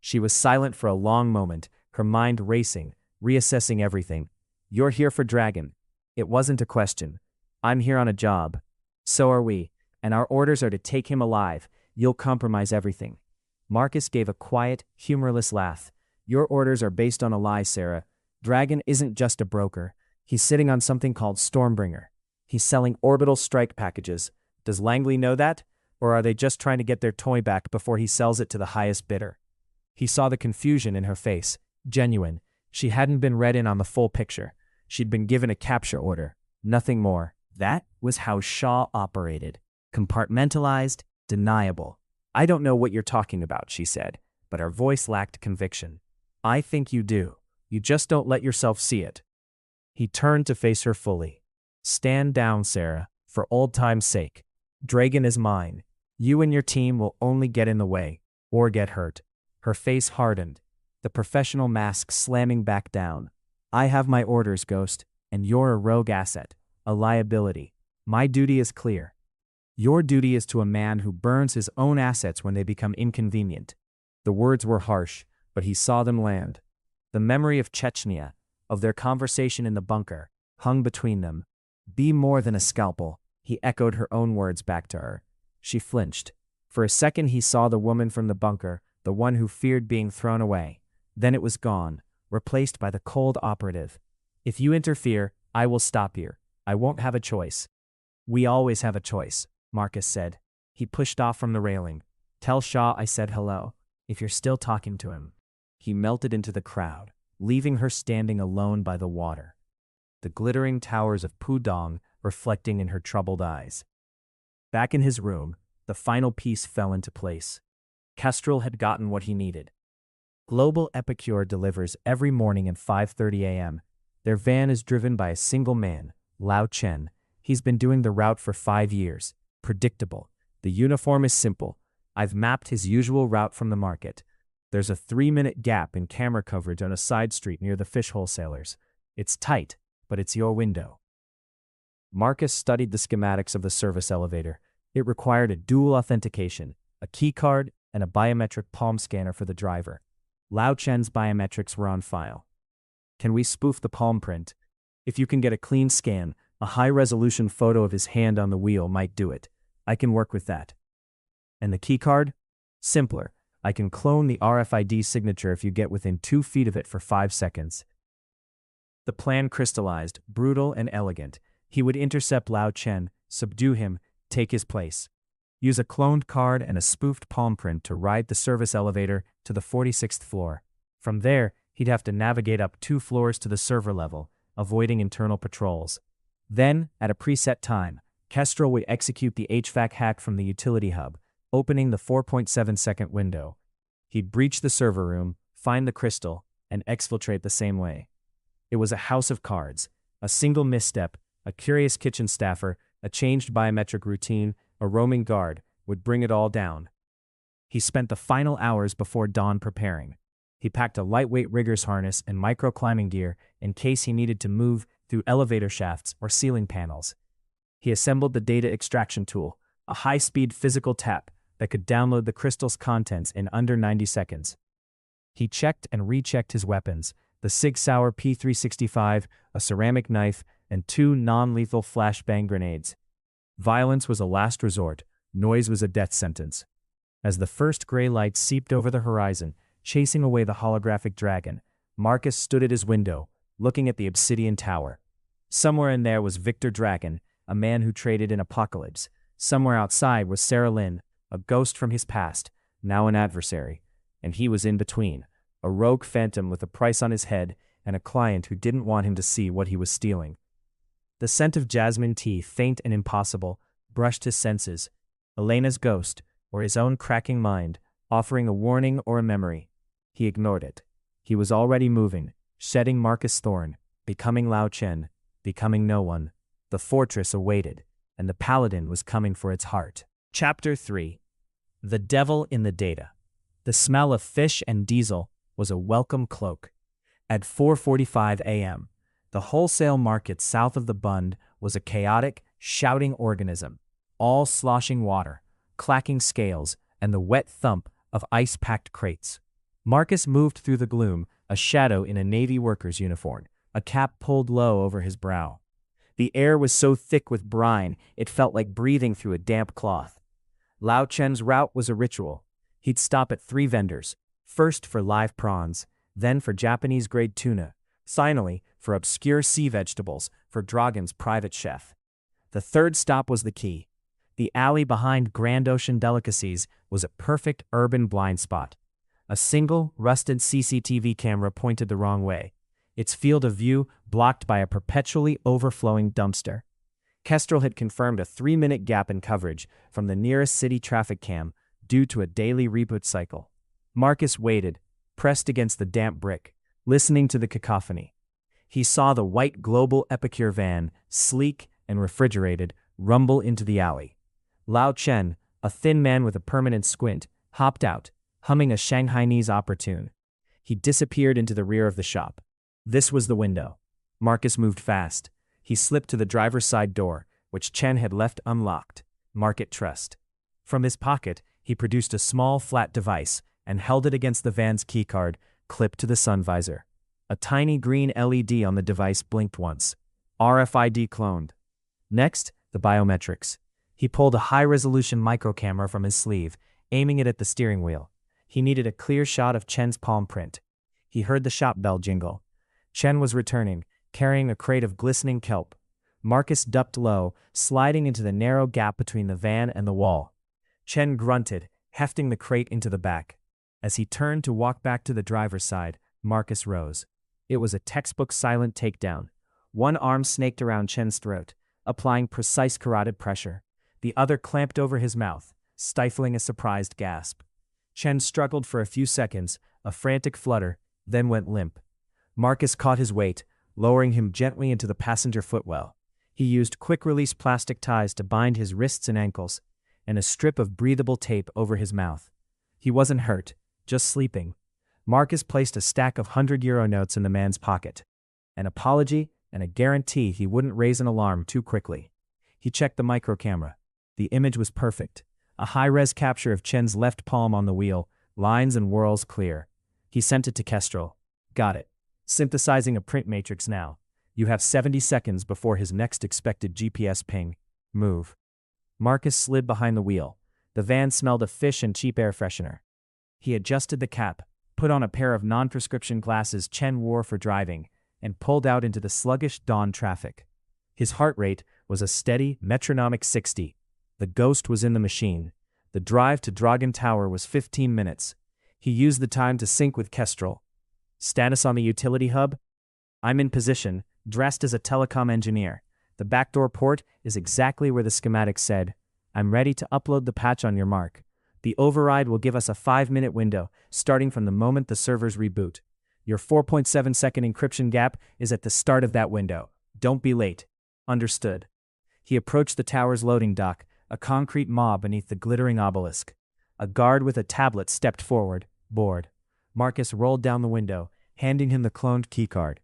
She was silent for a long moment, her mind racing, reassessing everything. You're here for Dragon. It wasn't a question. I'm here on a job. So are we, and our orders are to take him alive. You'll compromise everything. Marcus gave a quiet, humorless laugh. Your orders are based on a lie, Sarah. Dragon isn't just a broker. He's sitting on something called Stormbringer. He's selling orbital strike packages. Does Langley know that? Or are they just trying to get their toy back before he sells it to the highest bidder? He saw the confusion in her face. Genuine. She hadn't been read in on the full picture. She'd been given a capture order. Nothing more. That was how Shaw operated. Compartmentalized, deniable. I don't know what you're talking about, she said, but her voice lacked conviction. I think you do. You just don't let yourself see it. He turned to face her fully. Stand down, Sarah, for old time's sake. Dragon is mine. You and your team will only get in the way, or get hurt. Her face hardened, the professional mask slamming back down. I have my orders, Ghost, and you're a rogue asset, a liability. My duty is clear. Your duty is to a man who burns his own assets when they become inconvenient. The words were harsh, but he saw them land. The memory of Chechnya, of their conversation in the bunker, hung between them. Be more than a scalpel, he echoed her own words back to her. She flinched. For a second he saw the woman from the bunker, the one who feared being thrown away. Then it was gone, replaced by the cold operative. If you interfere, I will stop here. I won't have a choice. We always have a choice, Marcus said. He pushed off from the railing. Tell Shaw I said hello, if you're still talking to him. He melted into the crowd, leaving her standing alone by the water, the glittering towers of Pudong reflecting in her troubled eyes. Back in his room, the final piece fell into place. Kestrel had gotten what he needed. Global Epicure delivers every morning at 5:30 a.m. Their van is driven by a single man, Lao Chen. He's been doing the route for 5 years. Predictable. The uniform is simple. I've mapped his usual route from the market. There's a 3-minute gap in camera coverage on a side street near the fish wholesalers. It's tight, but it's your window. Marcus studied the schematics of the service elevator. It required a dual authentication, a key card, and a biometric palm scanner for the driver. Lao Chen's biometrics were on file. Can we spoof the palm print? If you can get a clean scan, a high-resolution photo of his hand on the wheel might do it. I can work with that. And the key card? Simpler. I can clone the RFID signature if you get within 2 feet of it for 5 seconds. The plan crystallized, brutal and elegant. He would intercept Lao Chen, subdue him, take his place. Use a cloned card and a spoofed palm print to ride the service elevator to the 46th floor. From there, he'd have to navigate up 2 floors to the server level, avoiding internal patrols. Then, at a preset time, Kestrel would execute the HVAC hack from the utility hub, opening the 4.7-second window. He'd breach the server room, find the crystal, and exfiltrate the same way. It was a house of cards. A single misstep, a curious kitchen staffer, a changed biometric routine, a roaming guard, would bring it all down. He spent the final hours before dawn preparing. He packed a lightweight rigger's harness and micro-climbing gear in case he needed to move through elevator shafts or ceiling panels. He assembled the data extraction tool, a high-speed physical tap that could download the crystal's contents in under 90 seconds. He checked and rechecked his weapons, the Sig Sauer P365, a ceramic knife, and 2 non-lethal flashbang grenades. Violence was a last resort, noise was a death sentence. As the first gray light seeped over the horizon, chasing away the holographic dragon, Marcus stood at his window, looking at the obsidian tower. Somewhere in there was Victor Dragon, a man who traded in Apocalypse. Somewhere outside was Sarah Lynn, a ghost from his past, now an adversary. And he was in between, a rogue phantom with a price on his head and a client who didn't want him to see what he was stealing. The scent of jasmine tea, faint and impossible, brushed his senses. Elena's ghost, or his own cracking mind, offering a warning or a memory. He ignored it. He was already moving, shedding Marcus Thorne, becoming Lao Chen, becoming no one. The fortress awaited, and the Paladin was coming for its heart. Chapter 3. The Devil in the Data. The smell of fish and diesel was a welcome cloak. At 4:45 a.m., the wholesale market south of the Bund was a chaotic, shouting organism, all sloshing water, clacking scales, and the wet thump of ice-packed crates. Marcus moved through the gloom, a shadow in a Navy worker's uniform, a cap pulled low over his brow. The air was so thick with brine, it felt like breathing through a damp cloth. Lao Chen's route was a ritual. He'd stop at 3 vendors, first for live prawns, then for Japanese-grade tuna, finally for obscure sea vegetables for Dragon's private chef. The third stop was the key. The alley behind Grand Ocean Delicacies was a perfect urban blind spot. A single, rusted CCTV camera pointed the wrong way, its field of view blocked by a perpetually overflowing dumpster. Kestrel had confirmed a 3-minute gap in coverage from the nearest city traffic cam due to a daily reboot cycle. Marcus waited, pressed against the damp brick, listening to the cacophony. He saw the white Global Epicure van, sleek and refrigerated, rumble into the alley. Lao Chen, a thin man with a permanent squint, hopped out, humming a Shanghainese opera tune. He disappeared into the rear of the shop. This was the window. Marcus moved fast. He slipped to the driver's side door, which Chen had left unlocked. Market trust. From his pocket, he produced a small, flat device and held it against the van's keycard, clipped to the sun visor. A tiny green LED on the device blinked once. RFID cloned. Next, the biometrics. He pulled a high-resolution microcamera from his sleeve, aiming it at the steering wheel. He needed a clear shot of Chen's palm print. He heard the shop bell jingle. Chen was returning, carrying a crate of glistening kelp. Marcus ducked low, sliding into the narrow gap between the van and the wall. Chen grunted, hefting the crate into the back. As he turned to walk back to the driver's side, Marcus rose. It was a textbook silent takedown. One arm snaked around Chen's throat, applying precise carotid pressure. The other clamped over his mouth, stifling a surprised gasp. Chen struggled for a few seconds, a frantic flutter, then went limp. Marcus caught his weight, lowering him gently into the passenger footwell. He used quick-release plastic ties to bind his wrists and ankles, and a strip of breathable tape over his mouth. He wasn't hurt, just sleeping. Marcus placed a stack of 100-euro notes in the man's pocket. An apology and a guarantee he wouldn't raise an alarm too quickly. He checked the microcamera. The image was perfect. A high-res capture of Chen's left palm on the wheel, lines and whorls clear. He sent it to Kestrel. Got it. Synthesizing a print matrix now. You have 70 seconds before his next expected GPS ping. Move. Marcus slid behind the wheel. The van smelled of fish and cheap air freshener. He adjusted the cap, put on a pair of non-prescription glasses Chen wore for driving, and pulled out into the sluggish dawn traffic. His heart rate was a steady, metronomic 60. The ghost was in the machine. The drive to Dragon Tower was 15 minutes. He used the time to sync with Kestrel. Status on the utility hub? I'm in position, dressed as a telecom engineer. The backdoor port is exactly where the schematic said. I'm ready to upload the patch on your mark. The override will give us a 5-minute window, starting from the moment the servers reboot. Your 4.7-second encryption gap is at the start of that window. Don't be late. Understood. He approached the tower's loading dock, a concrete mob beneath the glittering obelisk. A guard with a tablet stepped forward, bored. Marcus rolled down the window, handing him the cloned keycard.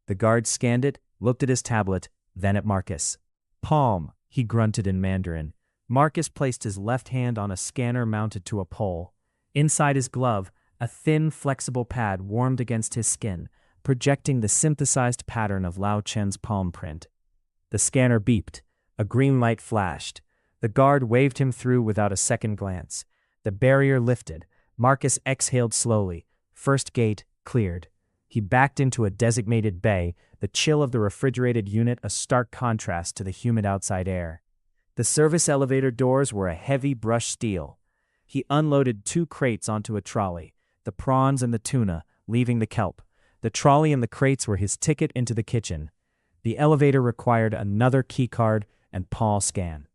The guard scanned it, looked at his tablet, then at Marcus. Palm, he grunted in Mandarin. Marcus placed his left hand on a scanner mounted to a pole. Inside his glove, a thin, flexible pad warmed against his skin, projecting the synthesized pattern of Lao Chen's palm print. The scanner beeped. A green light flashed. The guard waved him through without a second glance. The barrier lifted. Marcus exhaled slowly. First gate cleared. He backed into a designated bay, the chill of the refrigerated unit a stark contrast to the humid outside air. The service elevator doors were a heavy brushed steel. He unloaded 2 crates onto a trolley, the prawns and the tuna, leaving the kelp. The trolley and the crates were his ticket into the kitchen. The elevator required another keycard and PAL scan.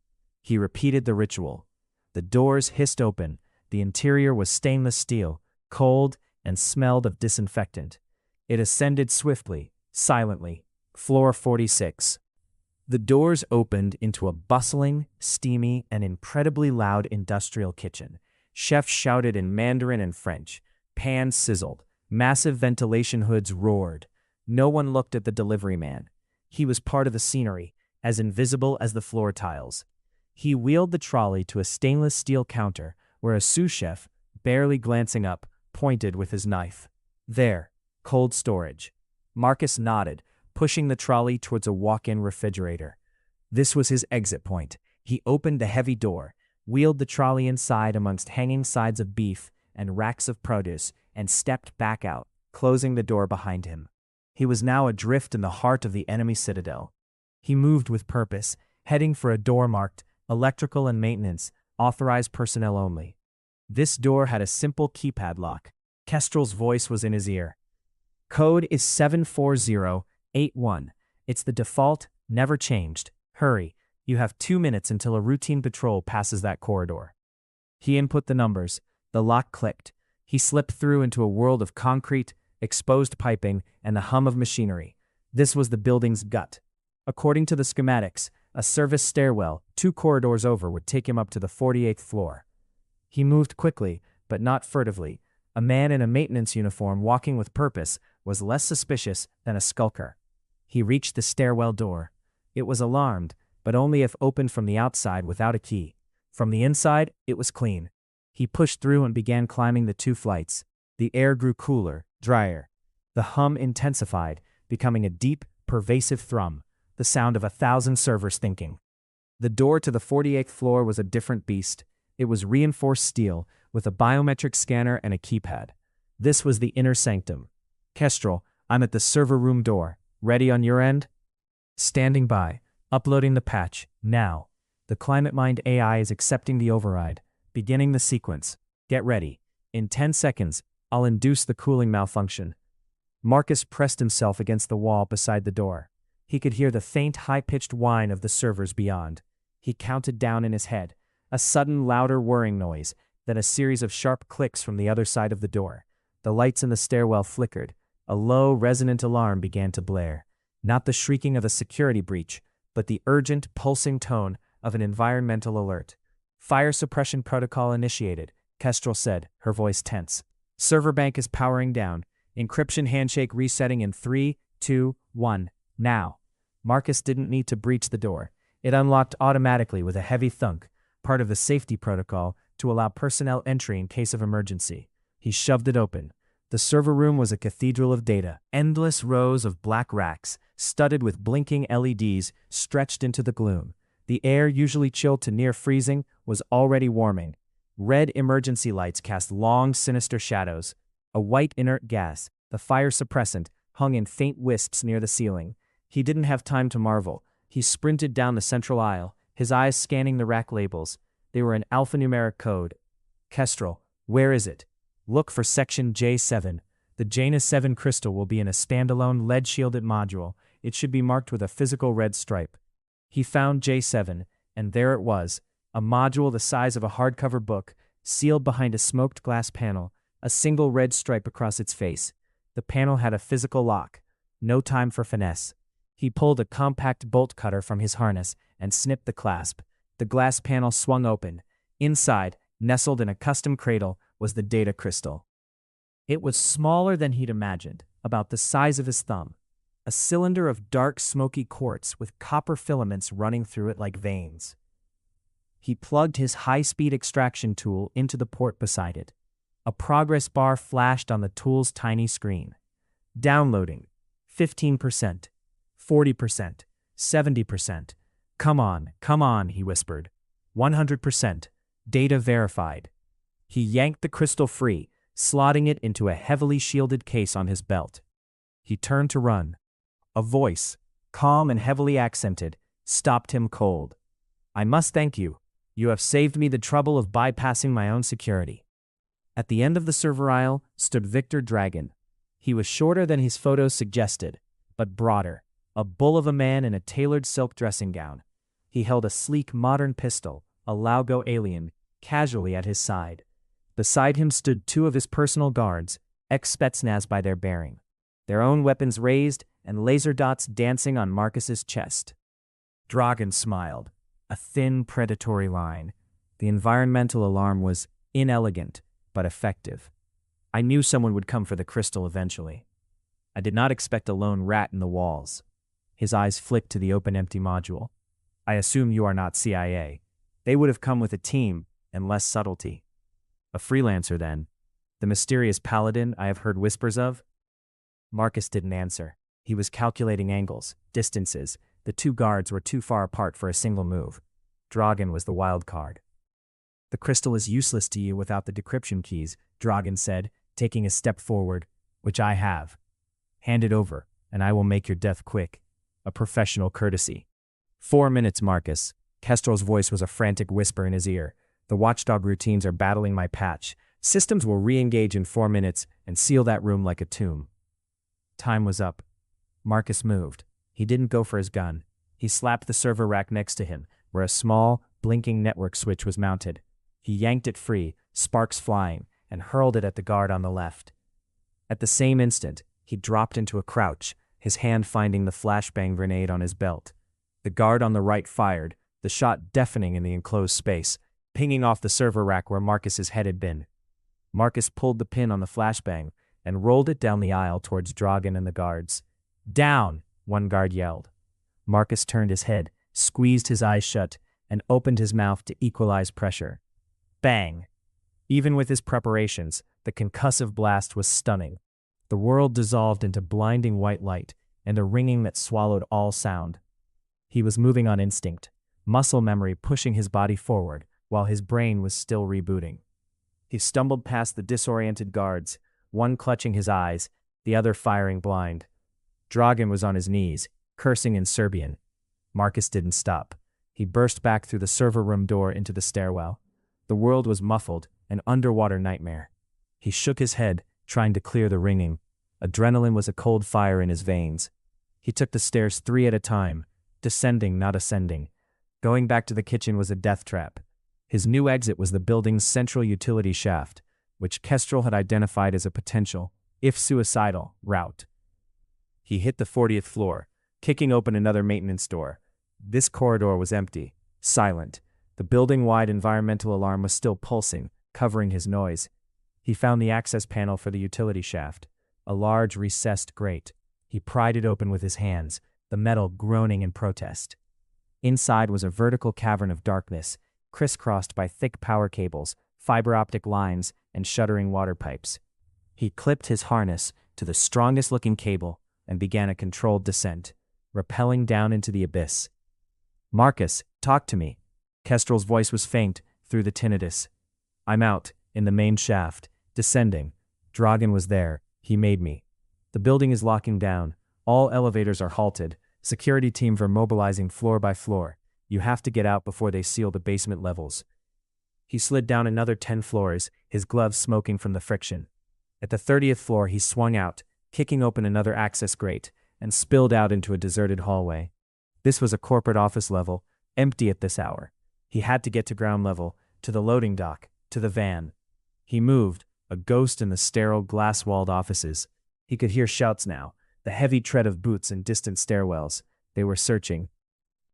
He repeated the ritual. The doors hissed open. The interior was stainless steel, cold, and smelled of disinfectant. It ascended swiftly, silently. Floor 46. The doors opened into a bustling, steamy, and incredibly loud industrial kitchen. Chefs shouted in Mandarin and French. Pans sizzled. Massive ventilation hoods roared. No one looked at the delivery man. He was part of the scenery, as invisible as the floor tiles. He wheeled the trolley to a stainless steel counter where a sous chef, barely glancing up, pointed with his knife. There, cold storage. Marcus nodded, pushing the trolley towards a walk-in refrigerator. This was his exit point. He opened the heavy door, wheeled the trolley inside amongst hanging sides of beef and racks of produce, and stepped back out, closing the door behind him. He was now adrift in the heart of the enemy citadel. He moved with purpose, heading for a door marked Electrical and Maintenance, Authorized Personnel Only. This door had a simple keypad lock. Kestrel's voice was in his ear. Code is 74081. It's the default, never changed. Hurry, you have 2 minutes until a routine patrol passes that corridor. He input the numbers. The lock clicked. He slipped through into a world of concrete, exposed piping, and the hum of machinery. This was the building's gut. According to the schematics, a service stairwell 2 corridors over would take him up to the 48th floor. He moved quickly, but not furtively. A man in a maintenance uniform walking with purpose was less suspicious than a skulker. He reached the stairwell door. It was alarmed, but only if opened from the outside without a key. From the inside, it was clean. He pushed through and began climbing the 2 flights. The air grew cooler, drier. The hum intensified, becoming a deep, pervasive thrum, the sound of 1,000 servers thinking. The door to the 48th floor was a different beast. It was reinforced steel, with a biometric scanner and a keypad. This was the inner sanctum. Kestrel, I'm at the server room door. Ready on your end? Standing by. Uploading the patch. Now. The Climate Mind AI is accepting the override. Beginning the sequence. Get ready. In 10 seconds, I'll induce the cooling malfunction. Marcus pressed himself against the wall beside the door. He could hear the faint, high-pitched whine of the servers beyond. He counted down in his head. A sudden, louder whirring noise, then a series of sharp clicks from the other side of the door. The lights in the stairwell flickered. A low, resonant alarm began to blare. Not the shrieking of a security breach, but the urgent, pulsing tone of an environmental alert. Fire suppression protocol initiated, Kestrel said, her voice tense. Server bank is powering down. Encryption handshake resetting in 3, 2, 1, now. Marcus didn't need to breach the door. It unlocked automatically with a heavy thunk, part of the safety protocol to allow personnel entry in case of emergency. He shoved it open. The server room was a cathedral of data. Endless rows of black racks, studded with blinking LEDs, stretched into the gloom. The air, usually chilled to near freezing, was already warming. Red emergency lights cast long, sinister shadows. A white inert gas, the fire suppressant, hung in faint wisps near the ceiling. He didn't have time to marvel. He sprinted down the central aisle, his eyes scanning the rack labels. They were in alphanumeric code. Kestrel, where is it? Look for section J7. The Janus 7 crystal will be in a standalone lead-shielded module. It should be marked with a physical red stripe. He found J7, and there it was, a module the size of a hardcover book, sealed behind a smoked glass panel, a single red stripe across its face. The panel had a physical lock. No time for finesse. He pulled a compact bolt cutter from his harness and snipped the clasp. The glass panel swung open. Inside, nestled in a custom cradle, was the data crystal. It was smaller than he'd imagined, about the size of his thumb. a cylinder of dark, smoky quartz with copper filaments running through it like veins. He plugged his high-speed extraction tool into the port beside it. A progress bar flashed on the tool's tiny screen. Downloading. 15%. 40%. 70%. Come on, he whispered. 100%. Data verified. He yanked the crystal free, slotting it into a heavily shielded case on his belt. He turned to run. A voice, calm and heavily accented, stopped him cold. I must thank you. You have saved me the trouble of bypassing my own security. At the end of the server aisle stood Victor Dragon. He was shorter than his photos suggested, but broader, a bull of a man in a tailored silk dressing gown. He held a sleek modern pistol, a Laugo alien, casually at his side. Beside him stood two of his personal guards, ex-Spetsnaz by their bearing, their own weapons raised and laser dots dancing on Marcus's chest. Dragon smiled, a thin, predatory line. The environmental alarm was inelegant, but effective. I knew someone would come for the crystal eventually. I did not expect a lone rat in the walls. His eyes flicked to the open empty module. I assume you are not CIA. They would have come with a team and less subtlety. A freelancer then. The mysterious Paladin I have heard whispers of? Marcus didn't answer. He was calculating angles, distances. The two guards were too far apart for a single move. Dragon was the wild card. The crystal is useless to you without the decryption keys, Dragon said, taking a step forward, which I have. Hand it over, and I will make your death quick. A professional courtesy. 4 minutes, Marcus. Kestrel's voice was a frantic whisper in his ear. The watchdog routines are battling my patch. Systems will re-engage in 4 minutes and seal that room like a tomb. Time was up. Marcus moved. He didn't go for his gun. He slapped the server rack next to him, where a small, blinking network switch was mounted. He yanked it free, sparks flying, and hurled it at the guard on the left. At the same instant, he dropped into a crouch, his hand finding the flashbang grenade on his belt. The guard on the right fired, the shot deafening in the enclosed space, pinging off the server rack where Marcus's head had been. Marcus pulled the pin on the flashbang and rolled it down the aisle towards Dragon and the guards. Down, one guard yelled. Marcus turned his head, squeezed his eyes shut, and opened his mouth to equalize pressure. Bang! Even with his preparations, the concussive blast was stunning. The world dissolved into blinding white light and a ringing that swallowed all sound. He was moving on instinct, muscle memory pushing his body forward while his brain was still rebooting. He stumbled past the disoriented guards, one clutching his eyes, the other firing blind. Dragon was on his knees, cursing in Serbian. Marcus didn't stop. He burst back through the server room door into the stairwell. The world was muffled, an underwater nightmare. He shook his head, trying to clear the ringing. Adrenaline was a cold fire in his veins. He took the stairs 3 at a time, descending, not ascending. Going back to the kitchen was a death trap. His new exit was the building's central utility shaft, which Kestrel had identified as a potential, if suicidal, route. He hit the 40th floor, kicking open another maintenance door. This corridor was empty, silent. The building-wide environmental alarm was still pulsing, covering his noise. He found the access panel for the utility shaft, a large recessed grate. He pried it open with his hands, the metal groaning in protest. Inside was a vertical cavern of darkness, crisscrossed by thick power cables, fiber optic lines, and shuddering water pipes. He clipped his harness to the strongest-looking cable and began a controlled descent, rappelling down into the abyss. Marcus, talk to me. Kestrel's voice was faint through the tinnitus. I'm out, in the main shaft, descending. Dragon was there. He made me. The building is locking down. All elevators are halted. Security teams are mobilizing floor by floor. You have to get out before they seal the basement levels. He slid down another 10 floors, his gloves smoking from the friction. At the 30th floor, he swung out, kicking open another access grate, and spilled out into a deserted hallway. This was a corporate office level, empty at this hour. He had to get to ground level, to the loading dock, to the van. He moved, a ghost in the sterile, glass-walled offices. He could hear shouts now, the heavy tread of boots in distant stairwells. They were searching.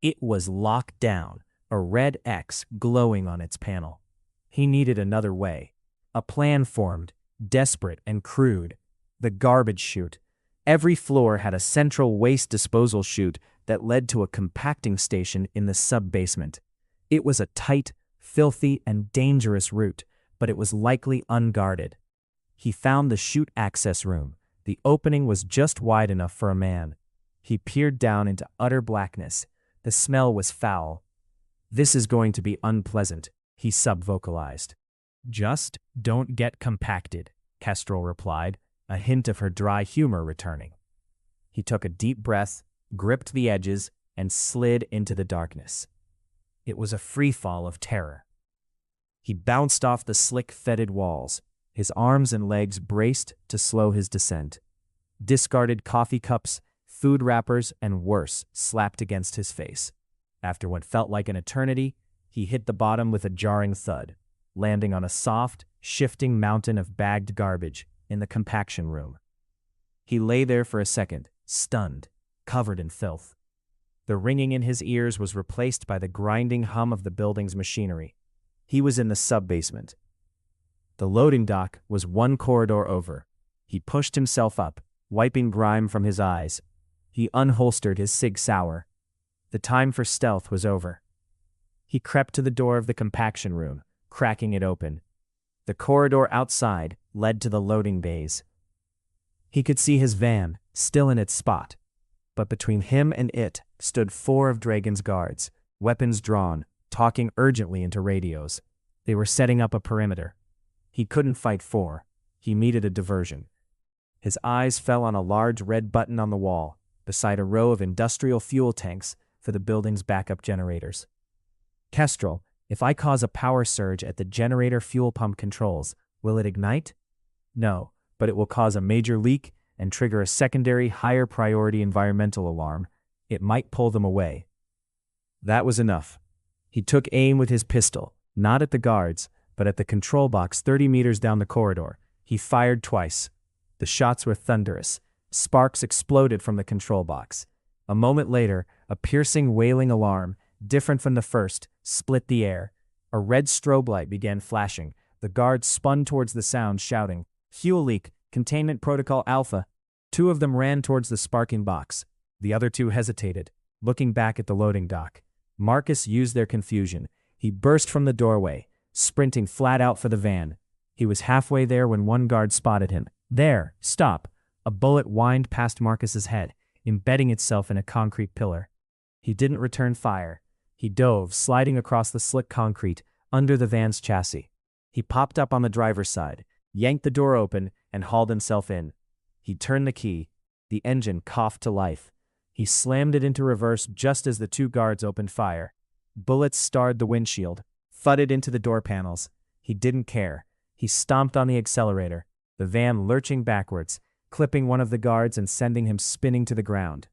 It was locked down, a red X glowing on its panel. He needed another way. A plan formed, desperate and crude. The garbage chute. Every floor had a central waste disposal chute that led to a compacting station in the sub-basement. It was a tight, filthy, and dangerous route, but it was likely unguarded. He found the chute access room. The opening was just wide enough for a man. He peered down into utter blackness. The smell was foul. "This is going to be unpleasant," he sub-vocalized. "Just don't get compacted," Kestrel replied, a hint of her dry humor returning. He took a deep breath, gripped the edges, and slid into the darkness. It was a freefall of terror. He bounced off the slick, fetid walls. His arms and legs braced to slow his descent. Discarded coffee cups, food wrappers, and worse slapped against his face. After what felt like an eternity, he hit the bottom with a jarring thud, landing on a soft, shifting mountain of bagged garbage in the compaction room. He lay there for a second, stunned, covered in filth. The ringing in his ears was replaced by the grinding hum of the building's machinery. He was in the sub-basement. The loading dock was one corridor over. He pushed himself up, wiping grime from his eyes. He unholstered his Sig Sauer. The time for stealth was over. He crept to the door of the compaction room, cracking it open. The corridor outside led to the loading bays. He could see his van, still in its spot, but between him and it stood 4 of Dragon's guards, weapons drawn, talking urgently into radios. They were setting up a perimeter. He couldn't fight 4. He needed a diversion. His eyes fell on a large red button on the wall, beside a row of industrial fuel tanks for the building's backup generators. "Kestrel, if I cause a power surge at the generator fuel pump controls, will it ignite?" "No, but it will cause a major leak and trigger a secondary, higher priority environmental alarm. It might pull them away." That was enough. He took aim with his pistol, not at the guards, but at the control box 30 meters down the corridor. He fired twice. The shots were thunderous. Sparks exploded from the control box. A moment later, a piercing, wailing alarm, different from the first, split the air. A red strobe light began flashing. The guards spun towards the sound, shouting, "Fuel leak, containment protocol Alpha." 2 of them ran towards the sparking box. The other 2 hesitated, looking back at the loading dock. Marcus used their confusion. He burst from the doorway, sprinting flat out for the van. He was halfway there when one guard spotted him. "There, stop." A bullet whined past Marcus's head, embedding itself in a concrete pillar. He didn't return fire. He dove, sliding across the slick concrete, under the van's chassis. He popped up on the driver's side, yanked the door open, and hauled himself in. He turned the key. The engine coughed to life. He slammed it into reverse just as the 2 guards opened fire. Bullets starred the windshield, thudded into the door panels. He didn't care. He stomped on the accelerator, the van lurching backwards, clipping one of the guards and sending him spinning to the ground.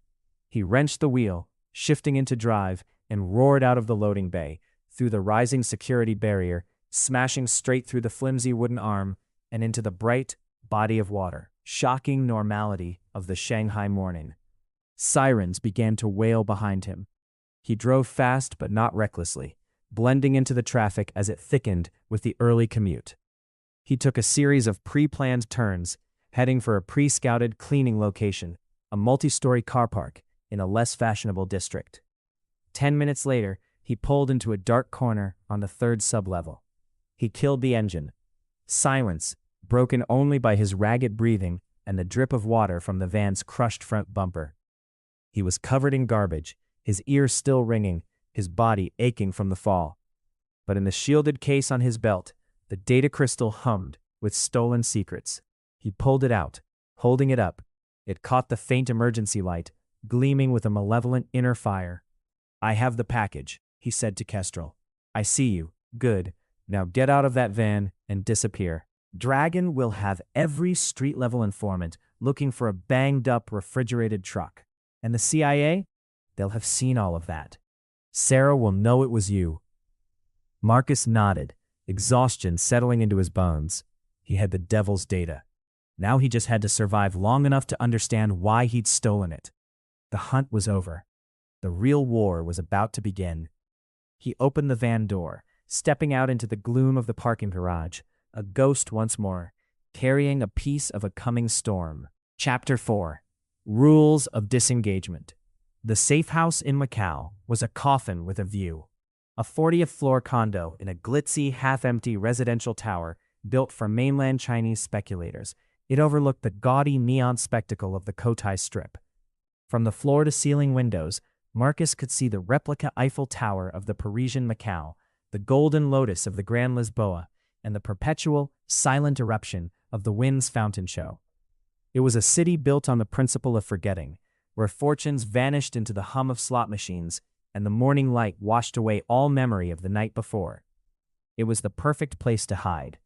He wrenched the wheel, shifting into drive, and roared out of the loading bay, through the rising security barrier, smashing straight through the flimsy wooden arm and into the bright body of water. Shocking normality of the Shanghai morning. Sirens began to wail behind him. He drove fast but not recklessly, blending into the traffic as it thickened with the early commute. He took a series of pre-planned turns, heading for a pre-scouted cleaning location, a multi-story car park in a less fashionable district. 10 minutes later, he pulled into a dark corner on the 3rd sublevel. He killed the engine. Silence, broken only by his ragged breathing and the drip of water from the van's crushed front bumper. He was covered in garbage, his ears still ringing, his body aching from the fall. But in the shielded case on his belt, the data crystal hummed with stolen secrets. He pulled it out, holding it up. It caught the faint emergency light, gleaming with a malevolent inner fire. "I have the package," he said to Kestrel. "I see you. Good. Now get out of that van and disappear. Dragon will have every street-level informant looking for a banged-up refrigerated truck. And the CIA? They'll have seen all of that. Sarah will know it was you." Marcus nodded, exhaustion settling into his bones. He had the devil's data. Now he just had to survive long enough to understand why he'd stolen it. The hunt was over. The real war was about to begin. He opened the van door, stepping out into the gloom of the parking garage, a ghost once more, carrying a piece of a coming storm. Chapter 4. Rules of disengagement. The safe house in Macau was a coffin with a view. A 40th floor condo in a glitzy, half-empty residential tower built for mainland Chinese speculators. It overlooked the gaudy neon spectacle of the Cotai Strip. From the floor-to-ceiling windows, Marcus could see the replica Eiffel Tower of the Parisian Macau, the golden lotus of the Grand Lisboa, and the perpetual, silent eruption of the wind's fountain show. It was a city built on the principle of forgetting, where fortunes vanished into the hum of slot machines and the morning light washed away all memory of the night before. It was the perfect place to hide.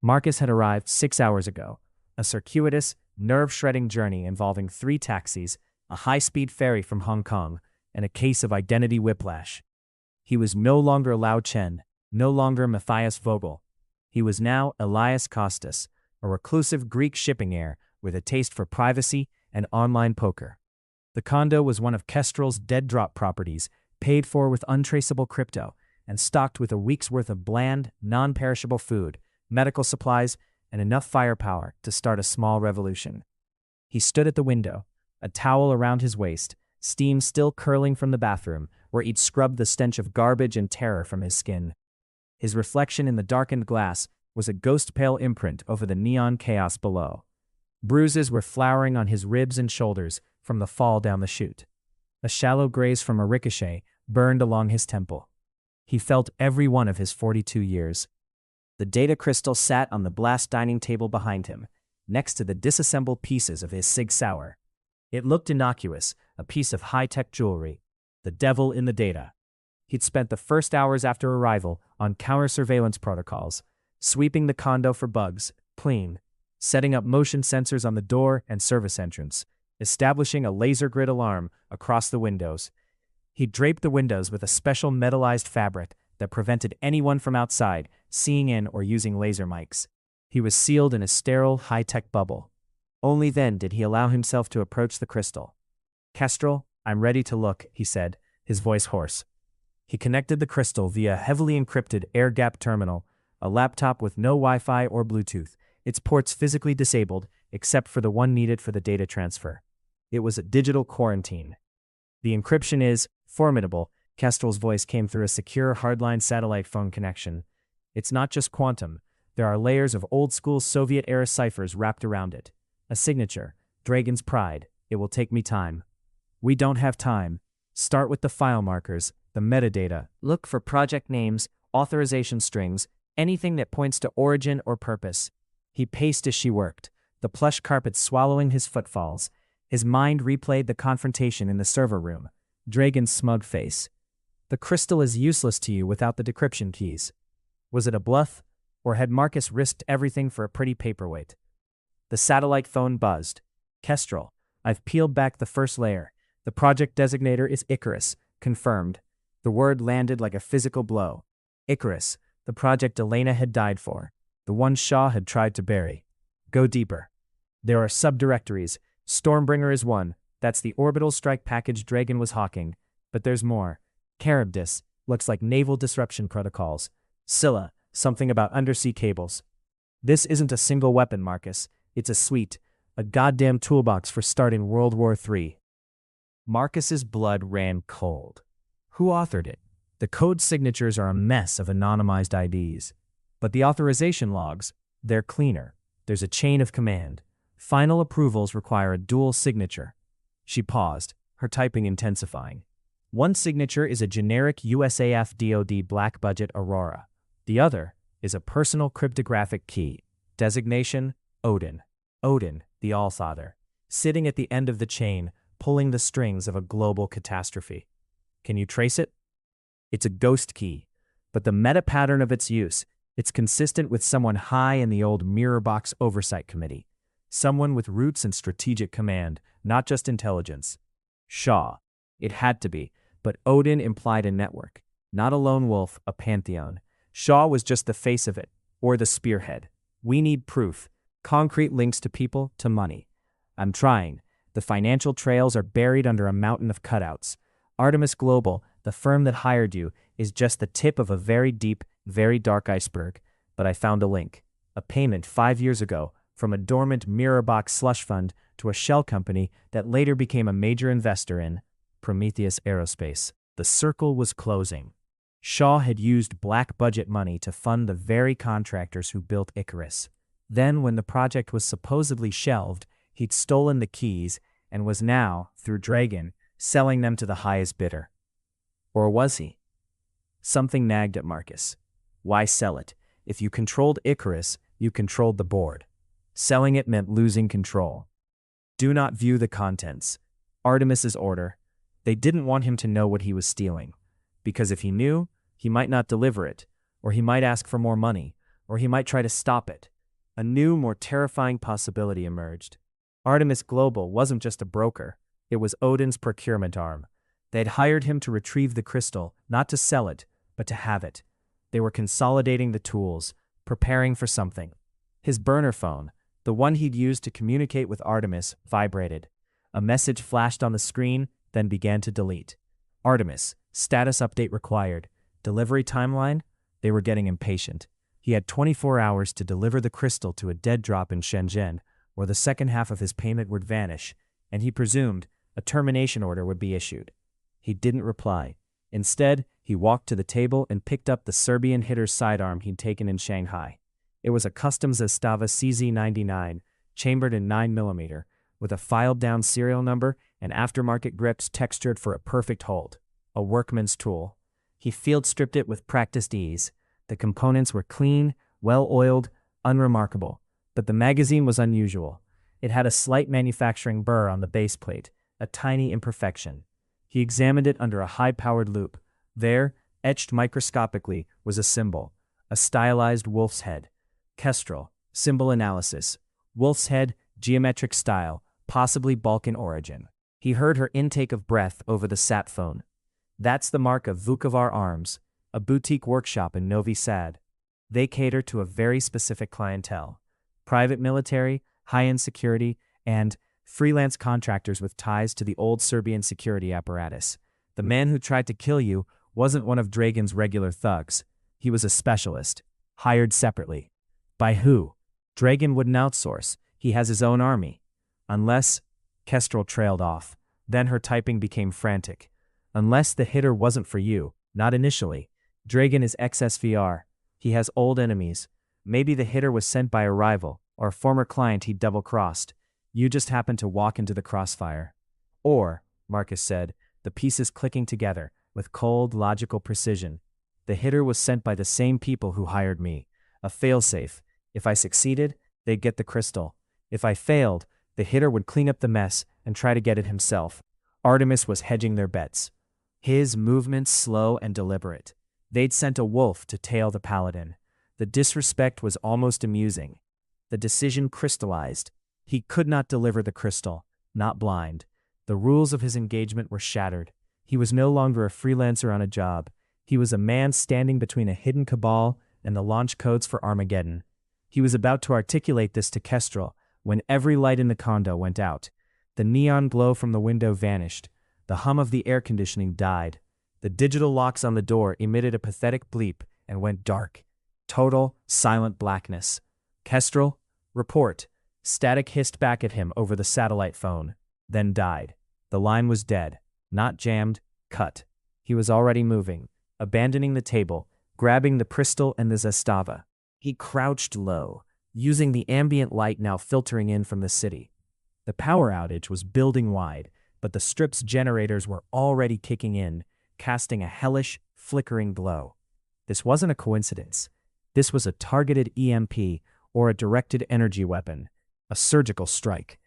Marcus had arrived 6 hours ago, a circuitous, nerve-shredding journey involving 3 taxis, a high-speed ferry from Hong Kong, and a case of identity whiplash. He was no longer Lao Chen, no longer Matthias Vogel. He was now Elias Kostas, a reclusive Greek shipping heir with a taste for privacy and online poker. The condo was one of Kestrel's dead-drop properties, paid for with untraceable crypto, and stocked with a week's worth of bland, non-perishable food, medical supplies, and enough firepower to start a small revolution. He stood at the window, a towel around his waist, steam still curling from the bathroom, where he'd scrubbed the stench of garbage and terror from his skin. His reflection in the darkened glass was a ghost-pale imprint over the neon chaos below. Bruises were flowering on his ribs and shoulders from the fall down the chute. A shallow graze from a ricochet burned along his temple. He felt every one of his 42 years. The data crystal sat on the blast dining table behind him, next to the disassembled pieces of his Sig Sauer. It looked innocuous, a piece of high-tech jewelry. The devil in the data. He'd spent the first hours after arrival on counter-surveillance protocols, sweeping the condo for bugs, clean, setting up motion sensors on the door and service entrance, establishing a laser grid alarm across the windows. He draped the windows with a special metallized fabric that prevented anyone from outside seeing in or using laser mics. He was sealed in a sterile, high-tech bubble. Only then did he allow himself to approach the crystal. "Kestrel, I'm ready to look," he said, his voice hoarse. He connected the crystal via a heavily encrypted air-gapped terminal, a laptop with no Wi-Fi or Bluetooth, its ports physically disabled except for the one needed for the data transfer. It was a digital quarantine. "The encryption is formidable," Kestrel's voice came through a secure hardline satellite phone connection. "It's not just quantum. There are layers of old-school Soviet-era ciphers wrapped around it. A signature, Dragon's Pride. It will take me time." "We don't have time. Start with the file markers, the metadata. Look for project names, authorization strings, anything that points to origin or purpose." He paced as she worked, the plush carpet swallowing his footfalls. His mind replayed the confrontation in the server room. Dragon's smug face. "The crystal is useless to you without the decryption keys." Was it a bluff, or had Marcus risked everything for a pretty paperweight? The satellite phone buzzed. "Kestrel, I've peeled back the first layer. The project designator is Icarus, confirmed." The word landed like a physical blow. Icarus, the project Elena had died for, the one Shaw had tried to bury. Go deeper. There are subdirectories. Stormbringer is one. That's the orbital strike package Dragon was hawking. But there's more. Charybdis, looks like naval disruption protocols. Scylla, something about undersea cables. This isn't a single weapon, Marcus. It's a suite, a goddamn toolbox for starting World War III. Marcus's blood ran cold. Who authored it? The code signatures are a mess of anonymized IDs. But the authorization logs, they're cleaner. There's a chain of command. Final approvals require a dual signature. She paused, her typing intensifying. One signature is a generic USAF DoD black budget Aurora. The other is a personal cryptographic key. Designation, Odin. Odin, the Allfather, sitting at the end of the chain, pulling the strings of a global catastrophe. Can you trace it? It's a ghost key, but the meta pattern of its use, it's consistent with someone high in the old Mirror Box Oversight Committee. Someone with roots in strategic command, not just intelligence. Shaw. It had to be, but Odin implied a network. Not a lone wolf, a pantheon. Shaw was just the face of it, or the spearhead. We need proof. Concrete links to people, to money. I'm trying. The financial trails are buried under a mountain of cutouts. Artemis Global, the firm that hired you, is just the tip of a very deep, very dark iceberg. But I found a link. A payment 5 years ago from a dormant Mirror Box slush fund to a shell company that later became a major investor in Prometheus Aerospace. The circle was closing. Shaw had used black budget money to fund the very contractors who built Icarus. Then, when the project was supposedly shelved, he'd stolen the keys and was now, through Dragon, selling them to the highest bidder. Or was he? Something nagged at Marcus. Why sell it? If you controlled Icarus, you controlled the board. Selling it meant losing control. Do not view the contents. Artemis's order. They didn't want him to know what he was stealing. Because if he knew, he might not deliver it, or he might ask for more money, or he might try to stop it. A new, more terrifying possibility emerged. Artemis Global wasn't just a broker, it was Odin's procurement arm. They'd hired him to retrieve the crystal, not to sell it, but to have it. They were consolidating the tools, preparing for something. His burner phone, the one he'd used to communicate with Artemis, vibrated. A message flashed on the screen, then began to delete. Artemis, status update required. Delivery timeline? They were getting impatient. He had 24 hours to deliver the crystal to a dead drop in Shenzhen, or the second half of his payment would vanish, and he presumed a termination order would be issued. He didn't reply. Instead, he walked to the table and picked up the Serbian hitter's sidearm he'd taken in Shanghai. It was a custom Zastava CZ99, chambered in 9mm, with a filed-down serial number and aftermarket grips textured for a perfect hold. A workman's tool. He field-stripped it with practiced ease. The components were clean, well-oiled, unremarkable. But the magazine was unusual. It had a slight manufacturing burr on the base plate, a tiny imperfection. He examined it under a high-powered loupe. There, etched microscopically, was a symbol, a stylized wolf's head. Kestrel, symbol analysis. Wolf's head, geometric style, possibly Balkan origin. He heard her intake of breath over the sat phone. That's the mark of Vukovar Arms, a boutique workshop in Novi Sad. They cater to a very specific clientele. Private military, high-end security, and freelance contractors with ties to the old Serbian security apparatus. The man who tried to kill you wasn't one of Dragon's regular thugs. He was a specialist, hired separately. By who? Dragon wouldn't outsource. He has his own army. Unless... Kestrel trailed off. Then her typing became frantic. Unless the hitter wasn't for you, not initially. Dragon is XSVR. He has old enemies. Maybe the hitter was sent by a rival, or a former client he double-crossed. You just happened to walk into the crossfire. Or, Marcus said, the pieces clicking together, with cold, logical precision. The hitter was sent by the same people who hired me. A failsafe. If I succeeded, they'd get the crystal. If I failed, the hitter would clean up the mess and try to get it himself. Artemis was hedging their bets. His movements slow and deliberate. They'd sent a wolf to tail the Paladin. The disrespect was almost amusing. The decision crystallized. He could not deliver the crystal, not blind. The rules of his engagement were shattered. He was no longer a freelancer on a job. He was a man standing between a hidden cabal and the launch codes for Armageddon. He was about to articulate this to Kestrel when every light in the condo went out. The neon glow from the window vanished. The hum of the air conditioning died. The digital locks on the door emitted a pathetic bleep and went dark. Total, silent blackness. Kestrel, report. Static hissed back at him over the satellite phone, then died. The line was dead. Not jammed, cut. He was already moving, abandoning the table, grabbing the crystal and the Zastava. He crouched low, using the ambient light now filtering in from the city. The power outage was building wide, but the strip's generators were already kicking in, casting a hellish, flickering glow. This wasn't a coincidence. This was a targeted EMP or a directed energy weapon, a surgical strike.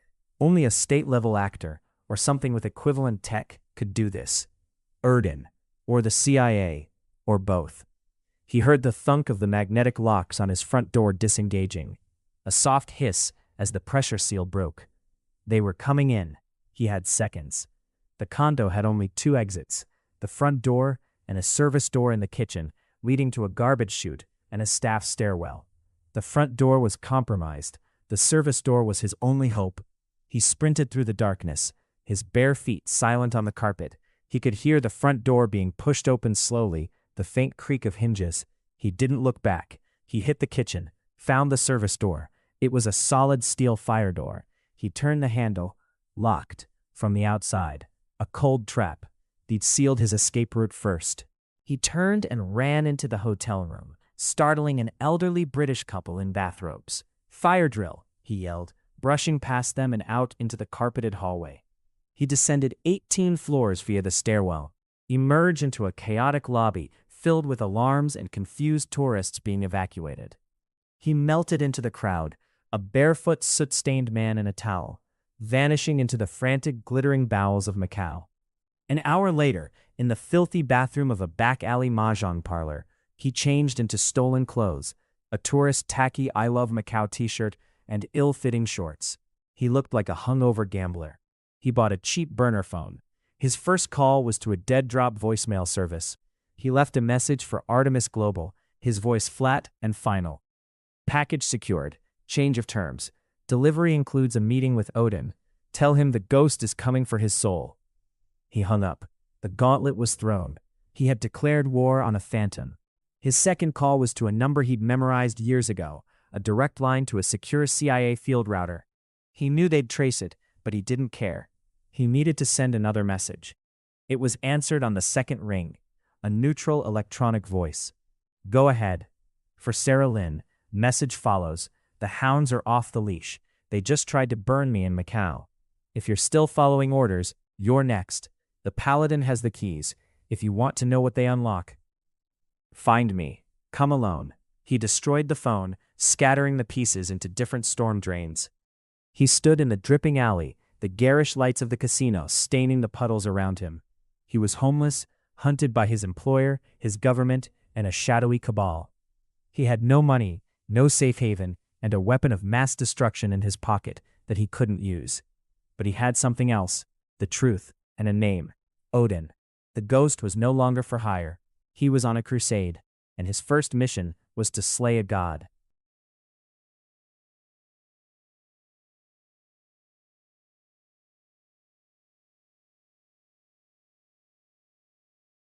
Only a state-level actor, or something with equivalent tech, could do this. Erden, or the CIA, or both. He heard the thunk of the magnetic locks on his front door disengaging. A soft hiss as the pressure seal broke. They were coming in. He had seconds. The condo had only 2 exits, the front door and a service door in the kitchen, leading to a garbage chute and a staff stairwell. The front door was compromised. The service door was his only hope. He sprinted through the darkness, his bare feet silent on the carpet. He could hear the front door being pushed open slowly, the faint creak of hinges. He didn't look back. He hit the kitchen, found the service door. It was a solid steel fire door. He He turned the handle, locked, from the outside. A cold trap. They'd sealed his escape route first. He turned and ran into the hotel room, startling an elderly British couple in bathrobes. "Fire drill," he yelled, brushing past them and out into the carpeted hallway. He descended 18 floors via the stairwell, emerged into a chaotic lobby filled with alarms and confused tourists being evacuated. He melted into the crowd, a barefoot, soot-stained man in a towel, vanishing into the frantic, glittering bowels of Macau. An hour later, in the filthy bathroom of a back-alley mahjong parlor, he changed into stolen clothes, a tourist tacky "I Love Macau" t-shirt, and ill-fitting shorts. He looked like a hungover gambler. He bought a cheap burner phone. His first call was to a dead-drop voicemail service. He left a message for Artemis Global, his voice flat and final. "Package secured. Change of terms. Delivery includes a meeting with Odin. Tell him the ghost is coming for his soul." He hung up. The gauntlet was thrown. He had declared war on a phantom. His second call was to a number he'd memorized years ago, a direct line to a secure CIA field router. He knew they'd trace it, but he didn't care. He needed to send another message. It was answered on the second ring, a neutral electronic voice. "Go ahead. For Sarah Lynn, message follows. The hounds are off the leash. They just tried to burn me in Macau. If you're still following orders, you're next. The Paladin has the keys, if you want to know what they unlock. Find me. Come alone." He destroyed the phone, scattering the pieces into different storm drains. He stood in the dripping alley, the garish lights of the casino staining the puddles around him. He was homeless, hunted by his employer, his government, and a shadowy cabal. He had no money, no safe haven, and a weapon of mass destruction in his pocket that he couldn't use. But he had something else, the truth, and a name, Odin. The ghost was no longer for hire. He was on a crusade, and his first mission was to slay a god.